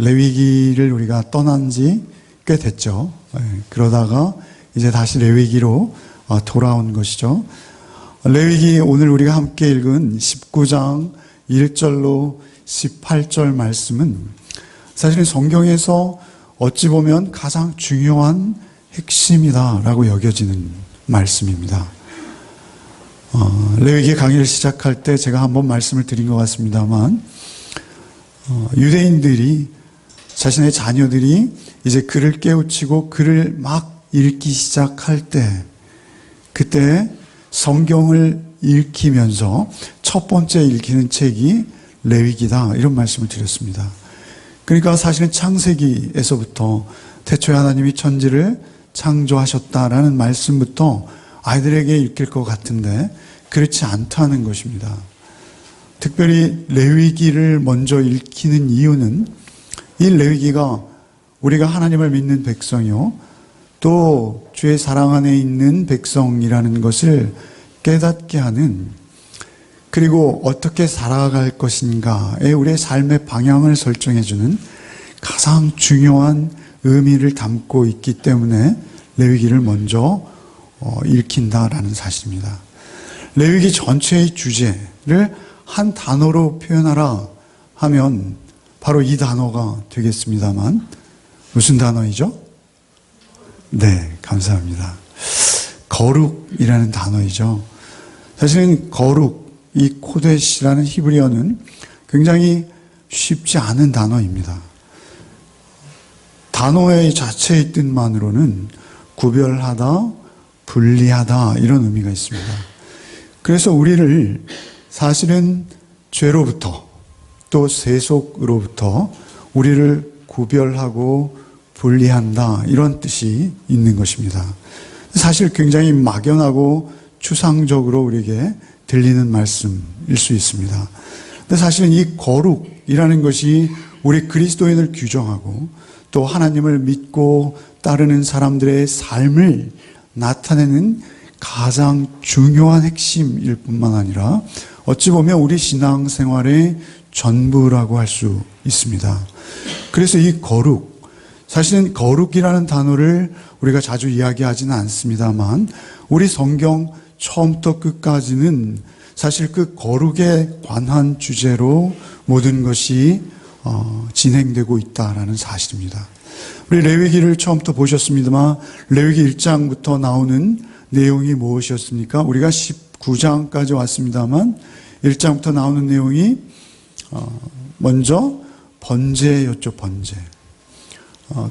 레위기를 우리가 떠난 지 꽤 됐죠. 그러다가 이제 다시 레위기로 돌아온 것이죠. 레위기 오늘 우리가 함께 읽은 19장 1절로 18절 말씀은 사실은 성경에서 어찌 보면 가장 중요한 핵심이다라고 여겨지는 말씀입니다. 레위기 강의를 시작할 때 제가 한번 말씀을 드린 것 같습니다만 유대인들이 자신의 자녀들이 이제 글을 깨우치고 글을 막 읽기 시작할 때 그때 성경을 읽히면서 첫 번째 읽히는 책이 레위기다 이런 말씀을 드렸습니다. 그러니까 사실은 창세기에서부터 태초에 하나님이 천지를 창조하셨다라는 말씀부터 아이들에게 읽힐 것 같은데 그렇지 않다는 것입니다. 특별히 레위기를 먼저 읽히는 이유는 이 레위기가 우리가 하나님을 믿는 백성이요 또 주의 사랑 안에 있는 백성이라는 것을 깨닫게 하는 그리고 어떻게 살아갈 것인가에 우리의 삶의 방향을 설정해주는 가장 중요한 의미를 담고 있기 때문에 레위기를 먼저 읽힌다라는 사실입니다. 레위기 전체의 주제를 한 단어로 표현하라 하면 바로 이 단어가 되겠습니다만 무슨 단어이죠? 네, 감사합니다. 거룩이라는 단어이죠. 사실은 거룩, 이 코데시라는 히브리어는 굉장히 쉽지 않은 단어입니다. 단어의 자체의 뜻만으로는 구별하다, 분리하다 이런 의미가 있습니다. 그래서 우리를 사실은 죄로부터 또 세속으로부터 우리를 구별하고 분리한다 이런 뜻이 있는 것입니다. 사실 굉장히 막연하고 추상적으로 우리에게 들리는 말씀일 수 있습니다. 근데 사실은 이 거룩이라는 것이 우리 그리스도인을 규정하고 또 하나님을 믿고 따르는 사람들의 삶을 나타내는 가장 중요한 핵심일 뿐만 아니라 어찌 보면 우리 신앙생활의 전부라고 할 수 있습니다. 그래서 이 거룩, 사실은 거룩이라는 단어를 우리가 자주 이야기하지는 않습니다만 우리 성경 처음부터 끝까지는 사실 그 거룩에 관한 주제로 모든 것이 진행되고 있다라는 사실입니다. 우리 레위기를 처음부터 보셨습니다만 레위기 1장부터 나오는 내용이 무엇이었습니까? 우리가 19장까지 왔습니다만 1장부터 나오는 내용이 먼저 번제였죠. 번제.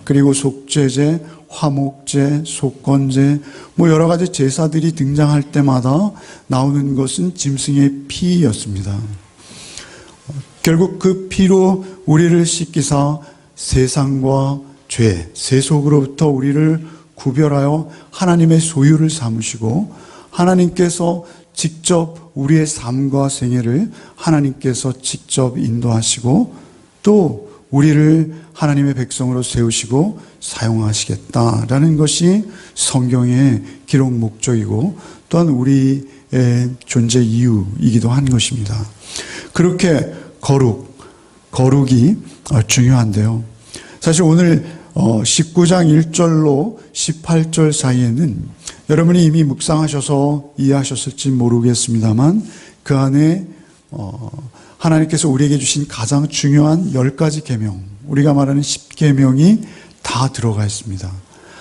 그리고 속죄제, 화목제, 속건제 뭐 여러 가지 제사들이 등장할 때마다 나오는 것은 짐승의 피였습니다. 결국 그 피로 우리를 씻기사 세상과 죄, 세속으로부터 우리를 구별하여 하나님의 소유를 삼으시고 하나님께서 직접 우리의 삶과 생애를 하나님께서 직접 인도하시고 또 우리를 하나님의 백성으로 세우시고 사용하시겠다라는 것이 성경의 기록 목적이고 또한 우리의 존재 이유이기도 한 것입니다. 그렇게 거룩이 중요한데요. 사실 오늘 19장 1절로 18절 사이에는 여러분이 이미 묵상하셔서 이해하셨을지 모르겠습니다만 그 안에 하나님께서 우리에게 주신 가장 중요한 10가지 계명, 우리가 말하는 10계명이 다 들어가 있습니다.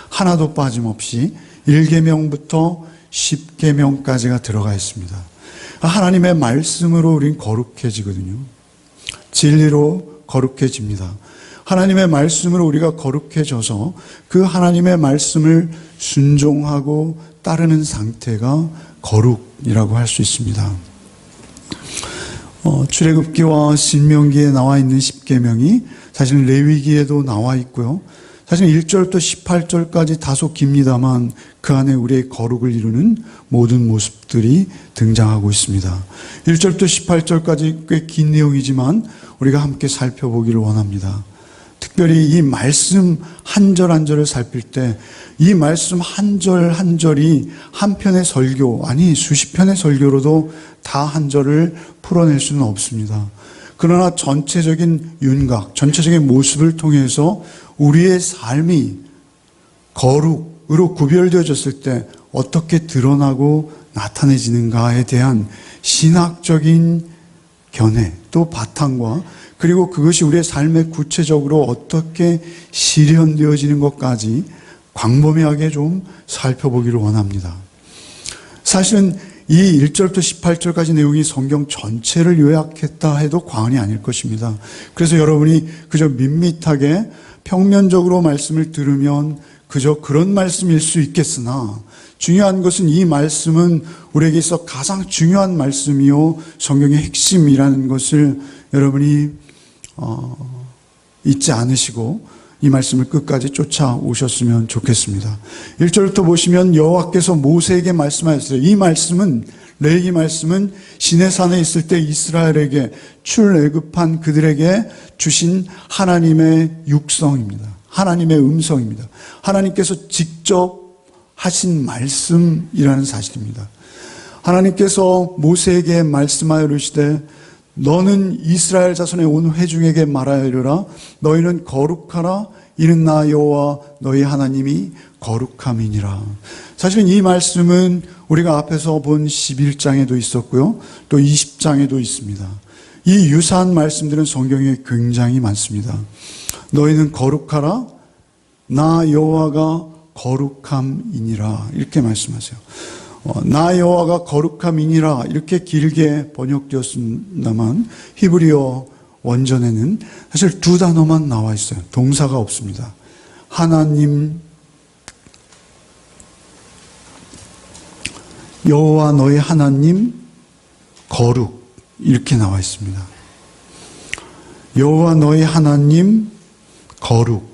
하나도 빠짐없이 1계명부터 10계명까지가 들어가 있습니다. 하나님의 말씀으로 우린 거룩해지거든요. 진리로 거룩해집니다. 하나님의 말씀으로 우리가 거룩해져서 그 하나님의 말씀을 순종하고 따르는 상태가 거룩이라고 할 수 있습니다. 출애굽기와 신명기에 나와 있는 10계명이 사실 레위기에도 나와 있고요. 사실 1절부터 18절까지 다소 깁니다만 그 안에 우리의 거룩을 이루는 모든 모습들이 등장하고 있습니다. 1절부터 18절까지 꽤 긴 내용이지만 우리가 함께 살펴보기를 원합니다. 특별히 이 말씀 한 절 한 절을 살필 때 이 말씀 한 절 한 절이 한 편의 설교, 아니 수십 편의 설교로도 다 한 절을 풀어낼 수는 없습니다. 그러나 전체적인 윤곽, 전체적인 모습을 통해서 우리의 삶이 거룩으로 구별되어졌을 때 어떻게 드러나고 나타내지는가에 대한 신학적인 견해, 또 바탕과 그리고 그것이 우리의 삶에 구체적으로 어떻게 실현되어지는 것까지 광범위하게 좀 살펴보기를 원합니다. 사실은 이 1절부터 18절까지 내용이 성경 전체를 요약했다 해도 과언이 아닐 것입니다. 그래서 여러분이 그저 밋밋하게 평면적으로 말씀을 들으면 그저 그런 말씀일 수 있겠으나 중요한 것은 이 말씀은 우리에게 있어 가장 중요한 말씀이요 성경의 핵심이라는 것을 여러분이 잊지 않으시고 이 말씀을 끝까지 쫓아오셨으면 좋겠습니다. 1절부터 보시면 여호와께서 모세에게 말씀하셨어요. 이 말씀은 레위기 말씀은 시내산에 있을 때 이스라엘에게 출애굽한 그들에게 주신 하나님의 육성입니다. 하나님의 음성입니다. 하나님께서 직접 하신 말씀이라는 사실입니다. 하나님께서 모세에게 말씀하여 이르시되 너는 이스라엘 자손의 온 회중에게 말하여 이르라 너희는 거룩하라 이는 나 여호와 너희 하나님이 거룩함이니라. 사실은 이 말씀은 우리가 앞에서 본 11장에도 있었고요. 또 20장에도 있습니다. 이 유사한 말씀들은 성경에 굉장히 많습니다. 너희는 거룩하라 나 여호와가 거룩함이니라 이렇게 말씀하세요. 나 여호와가 거룩함이니라 이렇게 길게 번역되었습니다만 히브리어 원전에는 사실 두 단어만 나와 있어요. 동사가 없습니다. 하나님 여호와 너희 하나님 거룩 이렇게 나와 있습니다. 여호와 너희 하나님 거룩.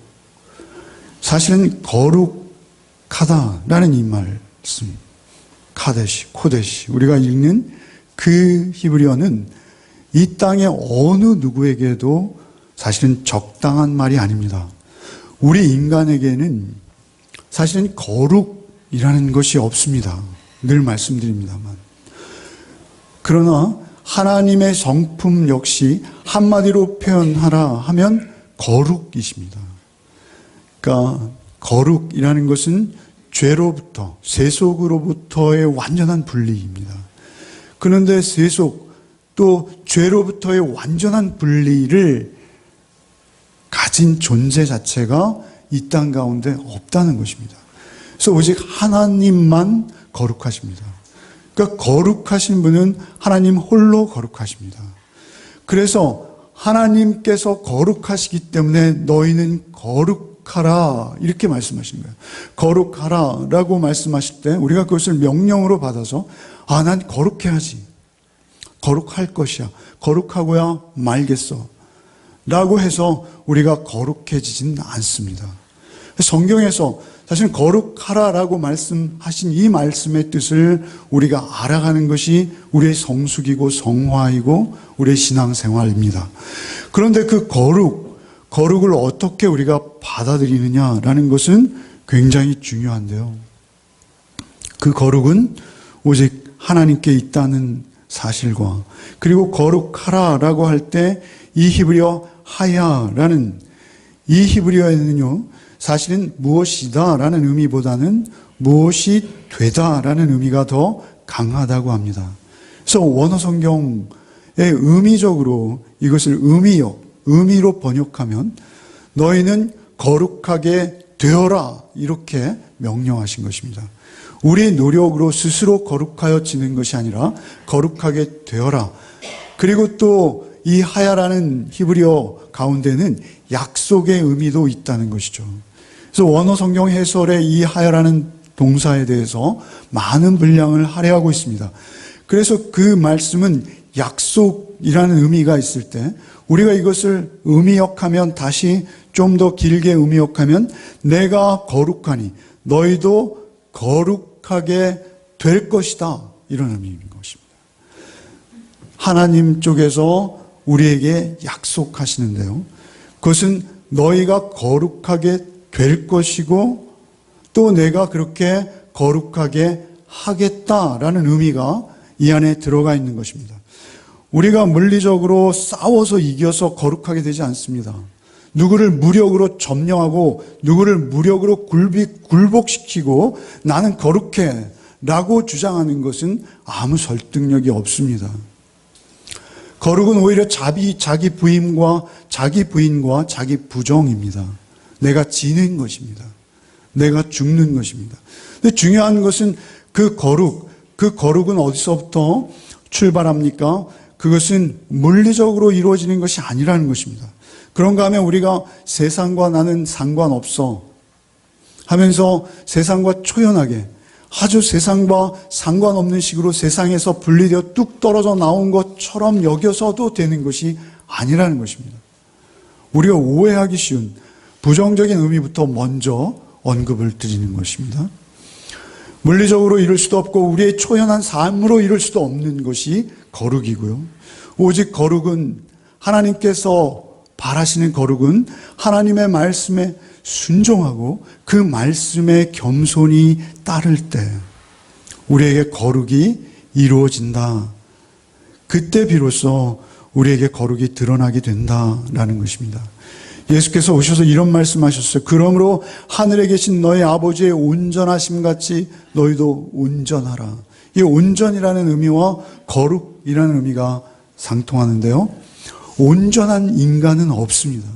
사실은 거룩하다라는 이 말씀 카데시, 코데시 우리가 읽는 그 히브리어는 이 땅의 어느 누구에게도 사실은 적당한 말이 아닙니다. 우리 인간에게는 사실은 거룩이라는 것이 없습니다. 늘 말씀드립니다만. 그러나 하나님의 성품 역시 한마디로 표현하라 하면 거룩이십니다. 그러니까 거룩이라는 것은 죄로부터, 세속으로부터의 완전한 분리입니다. 그런데 세속, 또 죄로부터의 완전한 분리를 가진 존재 자체가 이 땅 가운데 없다는 것입니다. 그래서 오직 하나님만 거룩하십니다. 그러니까 거룩하신 분은 하나님 홀로 거룩하십니다. 그래서 하나님께서 거룩하시기 때문에 너희는 거룩하라 이렇게 말씀하신 거예요. 거룩하라 라고 말씀하실 때 우리가 그것을 명령으로 받아서 난 거룩해야지. 거룩할 것이야. 거룩하고야 말겠어. 라고 해서 우리가 거룩해지진 않습니다. 성경에서 사실 거룩하라라고 말씀하신 이 말씀의 뜻을 우리가 알아가는 것이 우리의 성숙이고 성화이고 우리의 신앙생활입니다. 그런데 그 거룩을 어떻게 우리가 받아들이느냐라는 것은 굉장히 중요한데요. 그 거룩은 오직 하나님께 있다는 사실과 그리고 거룩하라라고 할 때 이 히브리어 하야라는 이 히브리어에는요 사실은 무엇이다라는 의미보다는 무엇이 되다라는 의미가 더 강하다고 합니다. 그래서 원어 성경의 의미적으로 이것을 의미로 번역하면 너희는 거룩하게 되어라 이렇게 명령하신 것입니다. 우리의 노력으로 스스로 거룩하여지는 것이 아니라 거룩하게 되어라. 그리고 또 이 하야라는 히브리어 가운데는 약속의 의미도 있다는 것이죠. 그래서 원어 성경 해설에 이 하야라는 동사에 대해서 많은 분량을 할애하고 있습니다. 그래서 그 말씀은 약속이라는 의미가 있을 때 우리가 이것을 의미역하면 다시 좀 더 길게 의미역하면 내가 거룩하니 너희도 거룩하게 될 것이다 이런 의미인 것입니다. 하나님 쪽에서 우리에게 약속하시는데요. 그것은 너희가 거룩하게 될 것이고 또 내가 그렇게 거룩하게 하겠다라는 의미가 이 안에 들어가 있는 것입니다. 우리가 물리적으로 싸워서 이겨서 거룩하게 되지 않습니다. 누구를 무력으로 점령하고 누구를 무력으로 굴복시키고 나는 거룩해 라고 주장하는 것은 아무 설득력이 없습니다. 거룩은 오히려 자기 부인과 자기 부정입니다. 내가 지는 것입니다. 내가 죽는 것입니다. 근데 중요한 것은 그 거룩은 어디서부터 출발합니까? 그것은 물리적으로 이루어지는 것이 아니라는 것입니다. 그런가 하면 우리가 세상과 나는 상관없어 하면서 세상과 초연하게 아주 세상과 상관없는 식으로 세상에서 분리되어 뚝 떨어져 나온 것처럼 여겨서도 되는 것이 아니라는 것입니다. 우리가 오해하기 쉬운 부정적인 의미부터 먼저 언급을 드리는 것입니다. 물리적으로 이룰 수도 없고 우리의 초연한 삶으로 이룰 수도 없는 것이 거룩이고요. 오직 거룩은 하나님께서 바라시는 거룩은 하나님의 말씀에 순종하고 그 말씀에 겸손히 따를 때 우리에게 거룩이 이루어진다. 그때 비로소 우리에게 거룩이 드러나게 된다라는 것입니다. 예수께서 오셔서 이런 말씀하셨어요. 그러므로 하늘에 계신 너희 아버지의 온전하심 같이 너희도 온전하라. 이 온전이라는 의미와 거룩이라는 의미가 상통하는데요. 온전한 인간은 없습니다.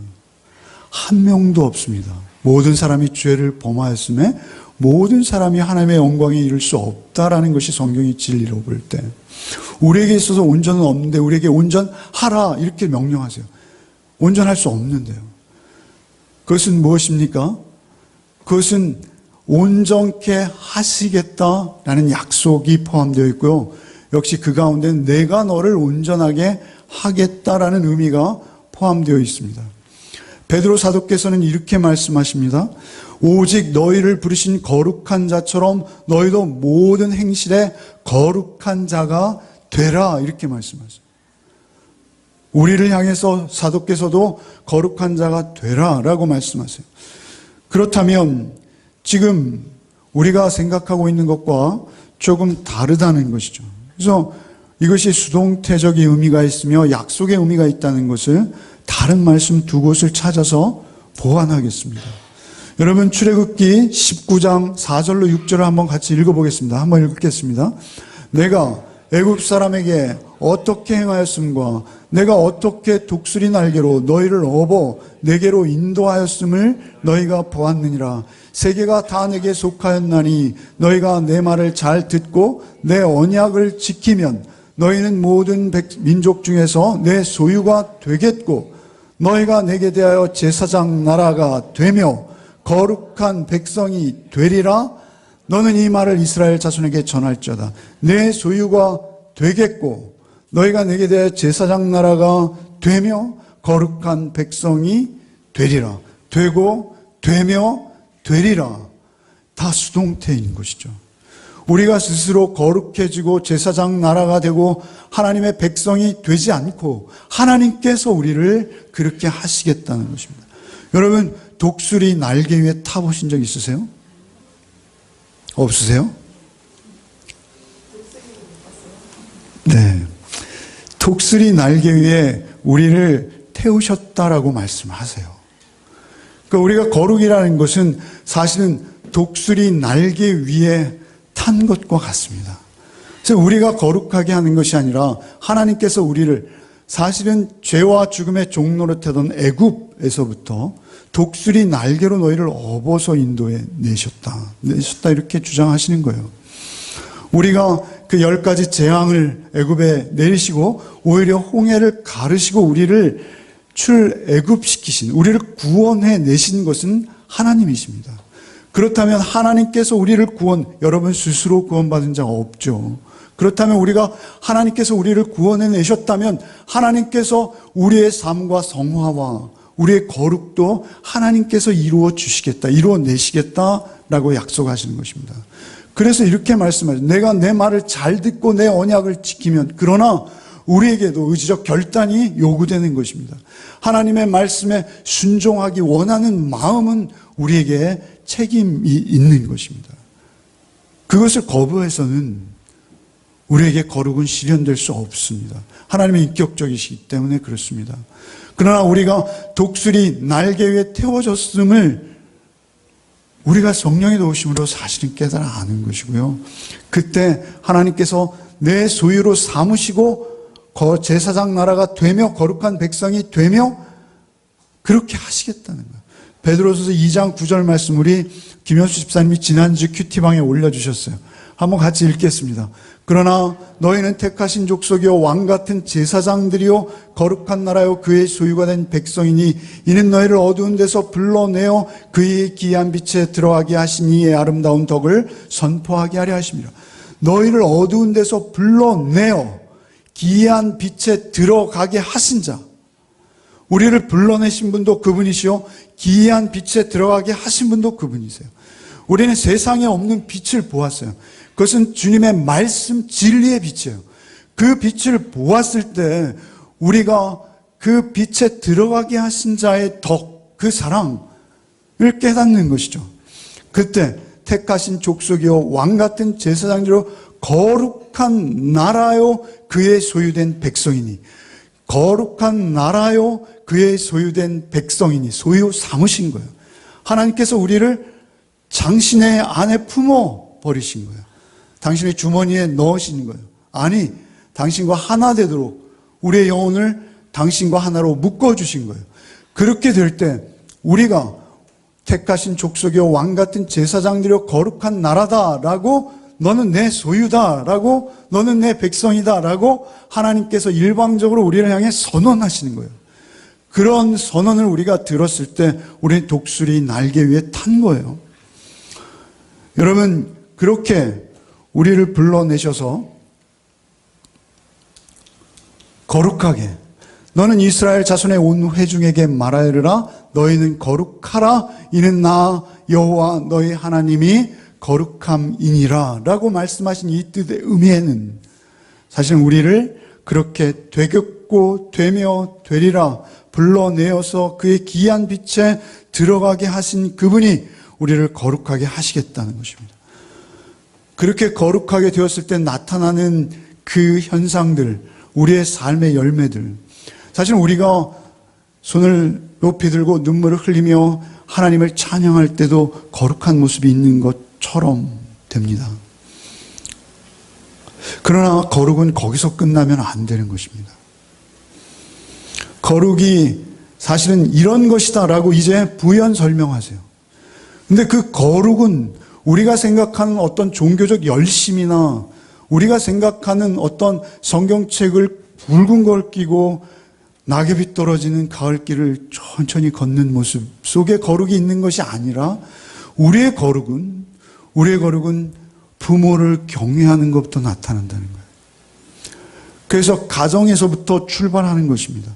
한 명도 없습니다. 모든 사람이 죄를 범하였음에 모든 사람이 하나님의 영광에 이를 수 없다라는 것이 성경의 진리로 볼 때 우리에게 있어서 온전은 없는데 우리에게 온전하라 이렇게 명령하세요. 온전할 수 없는데요. 그것은 무엇입니까? 그것은 온전케 하시겠다라는 약속이 포함되어 있고요. 역시 그 가운데는 내가 너를 온전하게 하겠다라는 의미가 포함되어 있습니다. 베드로 사도께서는 이렇게 말씀하십니다. 오직 너희를 부르신 거룩한 자처럼 너희도 모든 행실에 거룩한 자가 되라 이렇게 말씀하세요. 우리를 향해서 사도께서도 거룩한 자가 되라라고 말씀하세요. 그렇다면 지금 우리가 생각하고 있는 것과 조금 다르다는 것이죠. 그래서 이것이 수동태적인 의미가 있으며 약속의 의미가 있다는 것을 다른 말씀 두 곳을 찾아서 보완하겠습니다. 여러분 출애굽기 19장 4절로 6절을 한번 같이 읽어보겠습니다. 한번 읽겠습니다. 내가 애굽 사람에게 어떻게 행하였음과 내가 어떻게 독수리 날개로 너희를 업어 내게로 인도하였음을 너희가 보았느니라. 세계가 다 내게 속하였나니 너희가 내 말을 잘 듣고 내 언약을 지키면 너희는 모든 민족 중에서 내 소유가 되겠고 너희가 내게 대하여 제사장 나라가 되며 거룩한 백성이 되리라. 너는 이 말을 이스라엘 자손에게 전할지어다. 내 소유가 되겠고 너희가 내게 대하여 제사장 나라가 되며 거룩한 백성이 되리라. 되고 되며 되리라. 다 수동태인 것이죠. 우리가 스스로 거룩해지고 제사장 나라가 되고 하나님의 백성이 되지 않고 하나님께서 우리를 그렇게 하시겠다는 것입니다. 여러분 독수리 날개 위에 타보신 적 있으세요? 없으세요? 네. 독수리 날개 위에 우리를 태우셨다라고 말씀하세요. 그러니까 우리가 거룩이라는 것은 사실은 독수리 날개 위에 탄 것과 같습니다. 그래서 우리가 거룩하게 하는 것이 아니라 하나님께서 우리를 사실은 죄와 죽음의 종노릇하던 애굽에서부터 독수리 날개로 너희를 업어서 인도에 내셨다 이렇게 주장하시는 거예요. 우리가 그 10가지 재앙을 애굽에 내리시고 오히려 홍해를 가르시고 우리를 출애굽시키신 우리를 구원해 내신 것은 하나님이십니다. 그렇다면 하나님께서 우리를 여러분 스스로 구원받은 자가 없죠. 그렇다면 우리가 하나님께서 우리를 구원해 내셨다면 하나님께서 우리의 삶과 성화와 우리의 거룩도 하나님께서 이루어 주시겠다, 이루어 내시겠다라고 약속하시는 것입니다. 그래서 이렇게 말씀하죠. 내가 내 말을 잘 듣고 내 언약을 지키면, 그러나 우리에게도 의지적 결단이 요구되는 것입니다. 하나님의 말씀에 순종하기 원하는 마음은 우리에게 책임이 있는 것입니다. 그것을 거부해서는 우리에게 거룩은 실현될 수 없습니다. 하나님은 인격적이시기 때문에 그렇습니다. 그러나 우리가 독수리 날개 위에 태워졌음을 우리가 성령의 도우심으로 사실은 깨달아 아는 것이고요. 그때 하나님께서 내 소유로 삼으시고 제사장 나라가 되며 거룩한 백성이 되며 그렇게 하시겠다는 거예요. 베드로서서 2장 9절 말씀 우리 김현수 집사님이 지난주 큐티방에 올려주셨어요. 한번 같이 읽겠습니다. 그러나 너희는 택하신 족속이요 왕같은 제사장들이요 거룩한 나라요 그의 소유가 된 백성이니 이는 너희를 어두운 데서 불러내어 그의 기이한 빛에 들어가게 하신 이의 아름다운 덕을 선포하게 하려 하심이라. 너희를 어두운 데서 불러내어 기이한 빛에 들어가게 하신 자, 우리를 불러내신 분도 그분이시요 기이한 빛에 들어가게 하신 분도 그분이세요. 우리는 세상에 없는 빛을 보았어요. 그것은 주님의 말씀 진리의 빛이에요. 그 빛을 보았을 때 우리가 그 빛에 들어가게 하신 자의 덕, 그 사랑을 깨닫는 것이죠. 그때 택하신 족속이요 왕같은 제사장들로 거룩한 나라요 그의 소유된 백성이니, 거룩한 나라요 그의 소유된 백성이니, 소유 삼으신 거예요. 하나님께서 우리를 당신의 안에 품어 버리신 거예요. 당신의 주머니에 넣으신 거예요. 아니, 당신과 하나 되도록 우리의 영혼을 당신과 하나로 묶어주신 거예요. 그렇게 될 때 우리가 택하신 족속이요 왕같은 제사장들이요 거룩한 나라다라고, 너는 내 소유다라고, 너는 내 백성이다라고 하나님께서 일방적으로 우리를 향해 선언하시는 거예요. 그런 선언을 우리가 들었을 때 우리는 독수리 날개 위에 탄 거예요. 여러분, 그렇게 우리를 불러내셔서 거룩하게, 너는 이스라엘 자손의 온 회중에게 말하여라 너희는 거룩하라 이는 나 여호와 너희 하나님이 거룩함이니라 라고 말씀하신 이 뜻의 의미에는 사실은 우리를 그렇게 되겠고 되며 되리라 불러내어서 그의 기이한 빛에 들어가게 하신 그분이 우리를 거룩하게 하시겠다는 것입니다. 그렇게 거룩하게 되었을 때 나타나는 그 현상들, 우리의 삶의 열매들, 사실은 우리가 손을 높이 들고 눈물을 흘리며 하나님을 찬양할 때도 거룩한 모습이 있는 것처럼 됩니다. 그러나 거룩은 거기서 끝나면 안 되는 것입니다. 거룩이 사실은 이런 것이다라고 이제 부연 설명하세요. 근데 그 거룩은 우리가 생각하는 어떤 종교적 열심이나 우리가 생각하는 어떤 성경책을 붉은 걸 끼고 낙엽이 떨어지는 가을길을 천천히 걷는 모습 속에 거룩이 있는 것이 아니라 우리의 거룩은 부모를 경외하는 것부터 나타난다는 거예요. 그래서 가정에서부터 출발하는 것입니다.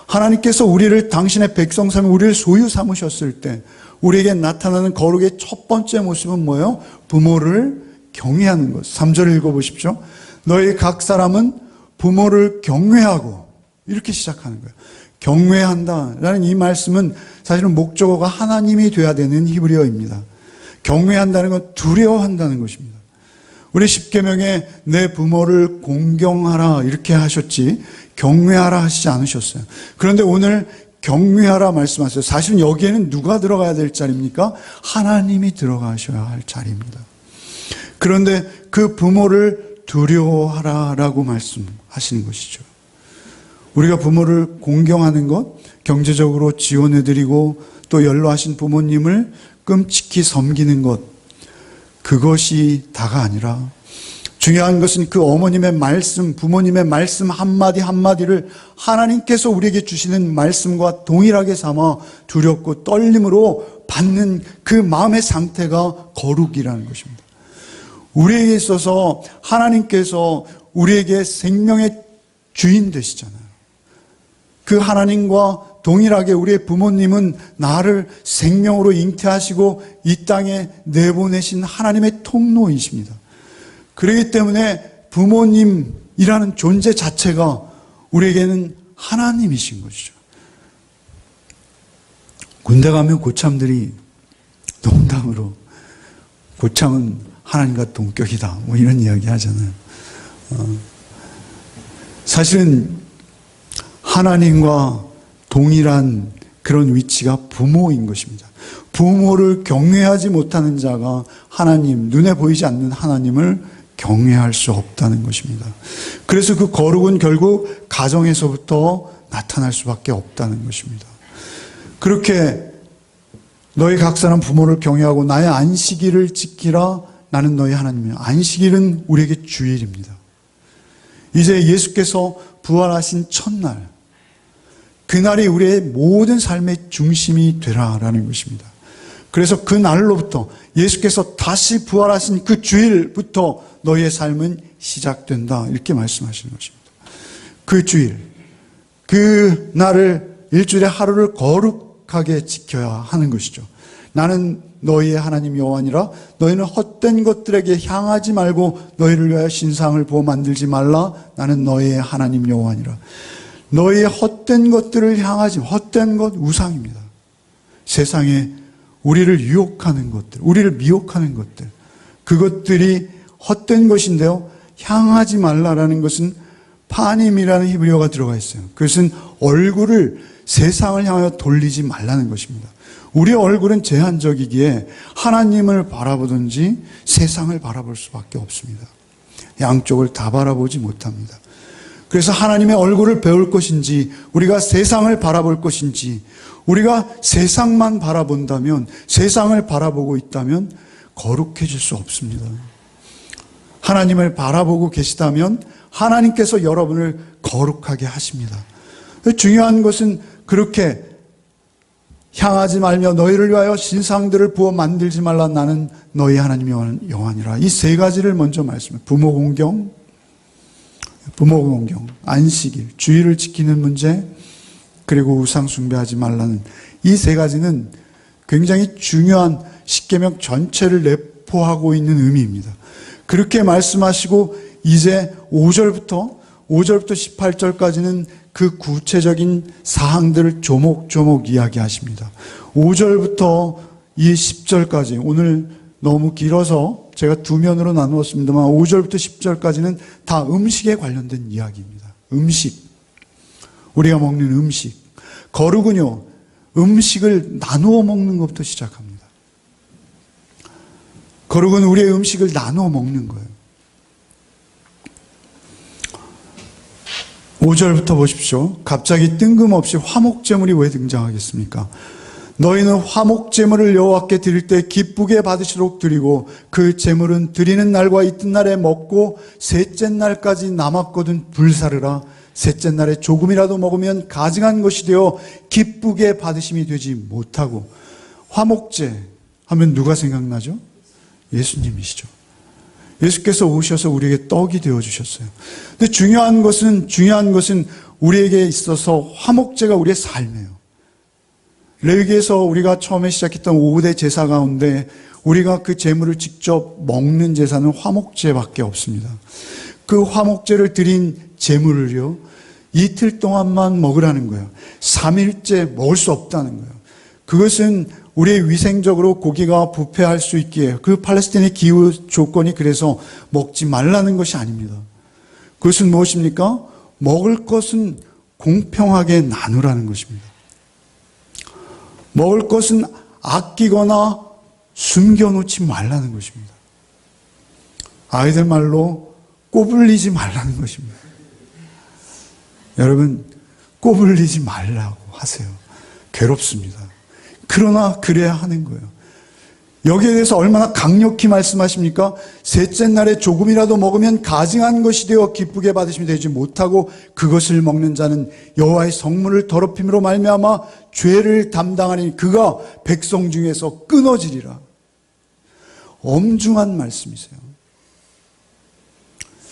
하나님께서 우리를 당신의 백성 삼아 우리를 소유 삼으셨을 때 우리에게 나타나는 거룩의 첫 번째 모습은 뭐예요? 부모를 경외하는 것. 3절을 읽어보십시오. 너희 각 사람은 부모를 경외하고, 이렇게 시작하는 거예요. 경외한다라는 이 말씀은 사실은 목적어가 하나님이 돼야 되는 히브리어입니다. 경외한다는 건 두려워한다는 것입니다. 우리 십계명에 내 부모를 공경하라 이렇게 하셨지 경외하라 하시지 않으셨어요. 그런데 오늘 경외하라 말씀하세요. 사실은 여기에는 누가 들어가야 될 자리입니까? 하나님이 들어가셔야 할 자리입니다. 그런데 그 부모를 두려워하라라고 말씀하시는 것이죠. 우리가 부모를 공경하는 것, 경제적으로 지원해드리고 또 연로하신 부모님을 끔찍히 섬기는 것, 그것이 다가 아니라 중요한 것은 그 어머님의 말씀, 부모님의 말씀 한마디 한마디를 하나님께서 우리에게 주시는 말씀과 동일하게 삼아 두렵고 떨림으로 받는 그 마음의 상태가 거룩이라는 것입니다. 우리에게 있어서 하나님께서 우리에게 생명의 주인 되시잖아요. 그 하나님과 동일하게 우리의 부모님은 나를 생명으로 잉태하시고 이 땅에 내보내신 하나님의 통로이십니다. 그렇기 때문에 부모님이라는 존재 자체가 우리에게는 하나님이신 것이죠. 군대 가면 고참들이 농담으로 고참은 하나님과 동격이다 뭐 이런 이야기 하잖아요. 사실은 하나님과 동일한 그런 위치가 부모인 것입니다. 부모를 경외하지 못하는 자가 하나님, 눈에 보이지 않는 하나님을 경외할 수 없다는 것입니다. 그래서 그 거룩은 결국 가정에서부터 나타날 수밖에 없다는 것입니다. 그렇게 너희 각 사람 부모를 경외하고 나의 안식일을 지키라. 나는 너희 하나님이야. 안식일은 우리에게 주일입니다. 이제 예수께서 부활하신 첫날, 그날이 우리의 모든 삶의 중심이 되라라는 것입니다. 그래서 그 날로부터 예수께서 다시 부활하신 그 주일부터 너희의 삶은 시작된다. 이렇게 말씀하시는 것입니다. 그 주일, 그 날을 일주일에 하루를 거룩하게 지켜야 하는 것이죠. 나는 너희의 하나님 여호와니라. 너희는 헛된 것들에게 향하지 말고 너희를 위하여 신상을 부어 만들지 말라. 나는 너희의 하나님 여호와니라. 너희의 헛된 것들을 향하지, 헛된 것 우상입니다. 세상에 우리를 유혹하는 것들, 우리를 미혹하는 것들, 그것들이 헛된 것인데요. 향하지 말라라는 것은 파님이라는 히브리어가 들어가 있어요. 그것은 얼굴을 세상을 향하여 돌리지 말라는 것입니다. 우리의 얼굴은 제한적이기에 하나님을 바라보든지 세상을 바라볼 수밖에 없습니다. 양쪽을 다 바라보지 못합니다. 그래서 하나님의 얼굴을 배울 것인지 우리가 세상을 바라볼 것인지, 우리가 세상만 바라본다면, 세상을 바라보고 있다면 거룩해질 수 없습니다. 하나님을 바라보고 계시다면 하나님께서 여러분을 거룩하게 하십니다. 중요한 것은 그렇게 향하지 말며 너희를 위하여 신상들을 부어 만들지 말라. 나는 너희 하나님 여호와니라. 이 세 가지를 먼저 말씀해요. 부모 공경, 안식일, 주일을 지키는 문제, 그리고 우상 숭배하지 말라는 이 세 가지는 굉장히 중요한 십계명 전체를 내포하고 있는 의미입니다. 그렇게 말씀하시고 이제 5절부터 18절까지는 그 구체적인 사항들을 조목조목 이야기하십니다. 5절부터 이 10절까지, 오늘 너무 길어서 제가 두 면으로 나누었습니다만 5절부터 10절까지는 다 음식에 관련된 이야기입니다. 음식, 우리가 먹는 음식. 거룩은요, 음식을 나누어 먹는 것부터 시작합니다. 거룩은 우리의 음식을 나누어 먹는 거예요. 5절부터 보십시오. 갑자기 뜬금없이 화목제물이 왜 등장하겠습니까? 너희는 화목제물을 여호와께 드릴 때 기쁘게 받으시도록 드리고 그 제물은 드리는 날과 이튿날에 먹고 셋째 날까지 남았거든 불사르라. 셋째 날에 조금이라도 먹으면 가증한 것이 되어 기쁘게 받으심이 되지 못하고. 화목제 하면 누가 생각나죠? 예수님이시죠. 예수께서 오셔서 우리에게 떡이 되어주셨어요. 근데 중요한 것은 우리에게 있어서 화목제가 우리의 삶이에요. 레위기에서 우리가 처음에 시작했던 5대 제사 가운데 우리가 그 제물을 직접 먹는 제사는 화목제밖에 없습니다. 그 화목제를 드린 제물을요, 이틀 동안만 먹으라는 거예요. 3일째 먹을 수 없다는 거예요. 그것은 우리의 위생적으로 고기가 부패할 수 있기에, 그 팔레스타인의 기후 조건이 그래서 먹지 말라는 것이 아닙니다. 그것은 무엇입니까? 먹을 것은 공평하게 나누라는 것입니다. 먹을 것은 아끼거나 숨겨놓지 말라는 것입니다. 아이들 말로 꼬불리지 말라는 것입니다. 여러분, 꼬불리지 말라고 하세요. 괴롭습니다. 그러나 그래야 하는 거예요. 여기에 대해서 얼마나 강력히 말씀하십니까? 셋째 날에 조금이라도 먹으면 가증한 것이 되어 기쁘게 받으시면 되지 못하고 그것을 먹는 자는 여호와의 성문을 더럽힘으로 말미암아 죄를 담당하니 그가 백성 중에서 끊어지리라. 엄중한 말씀이세요.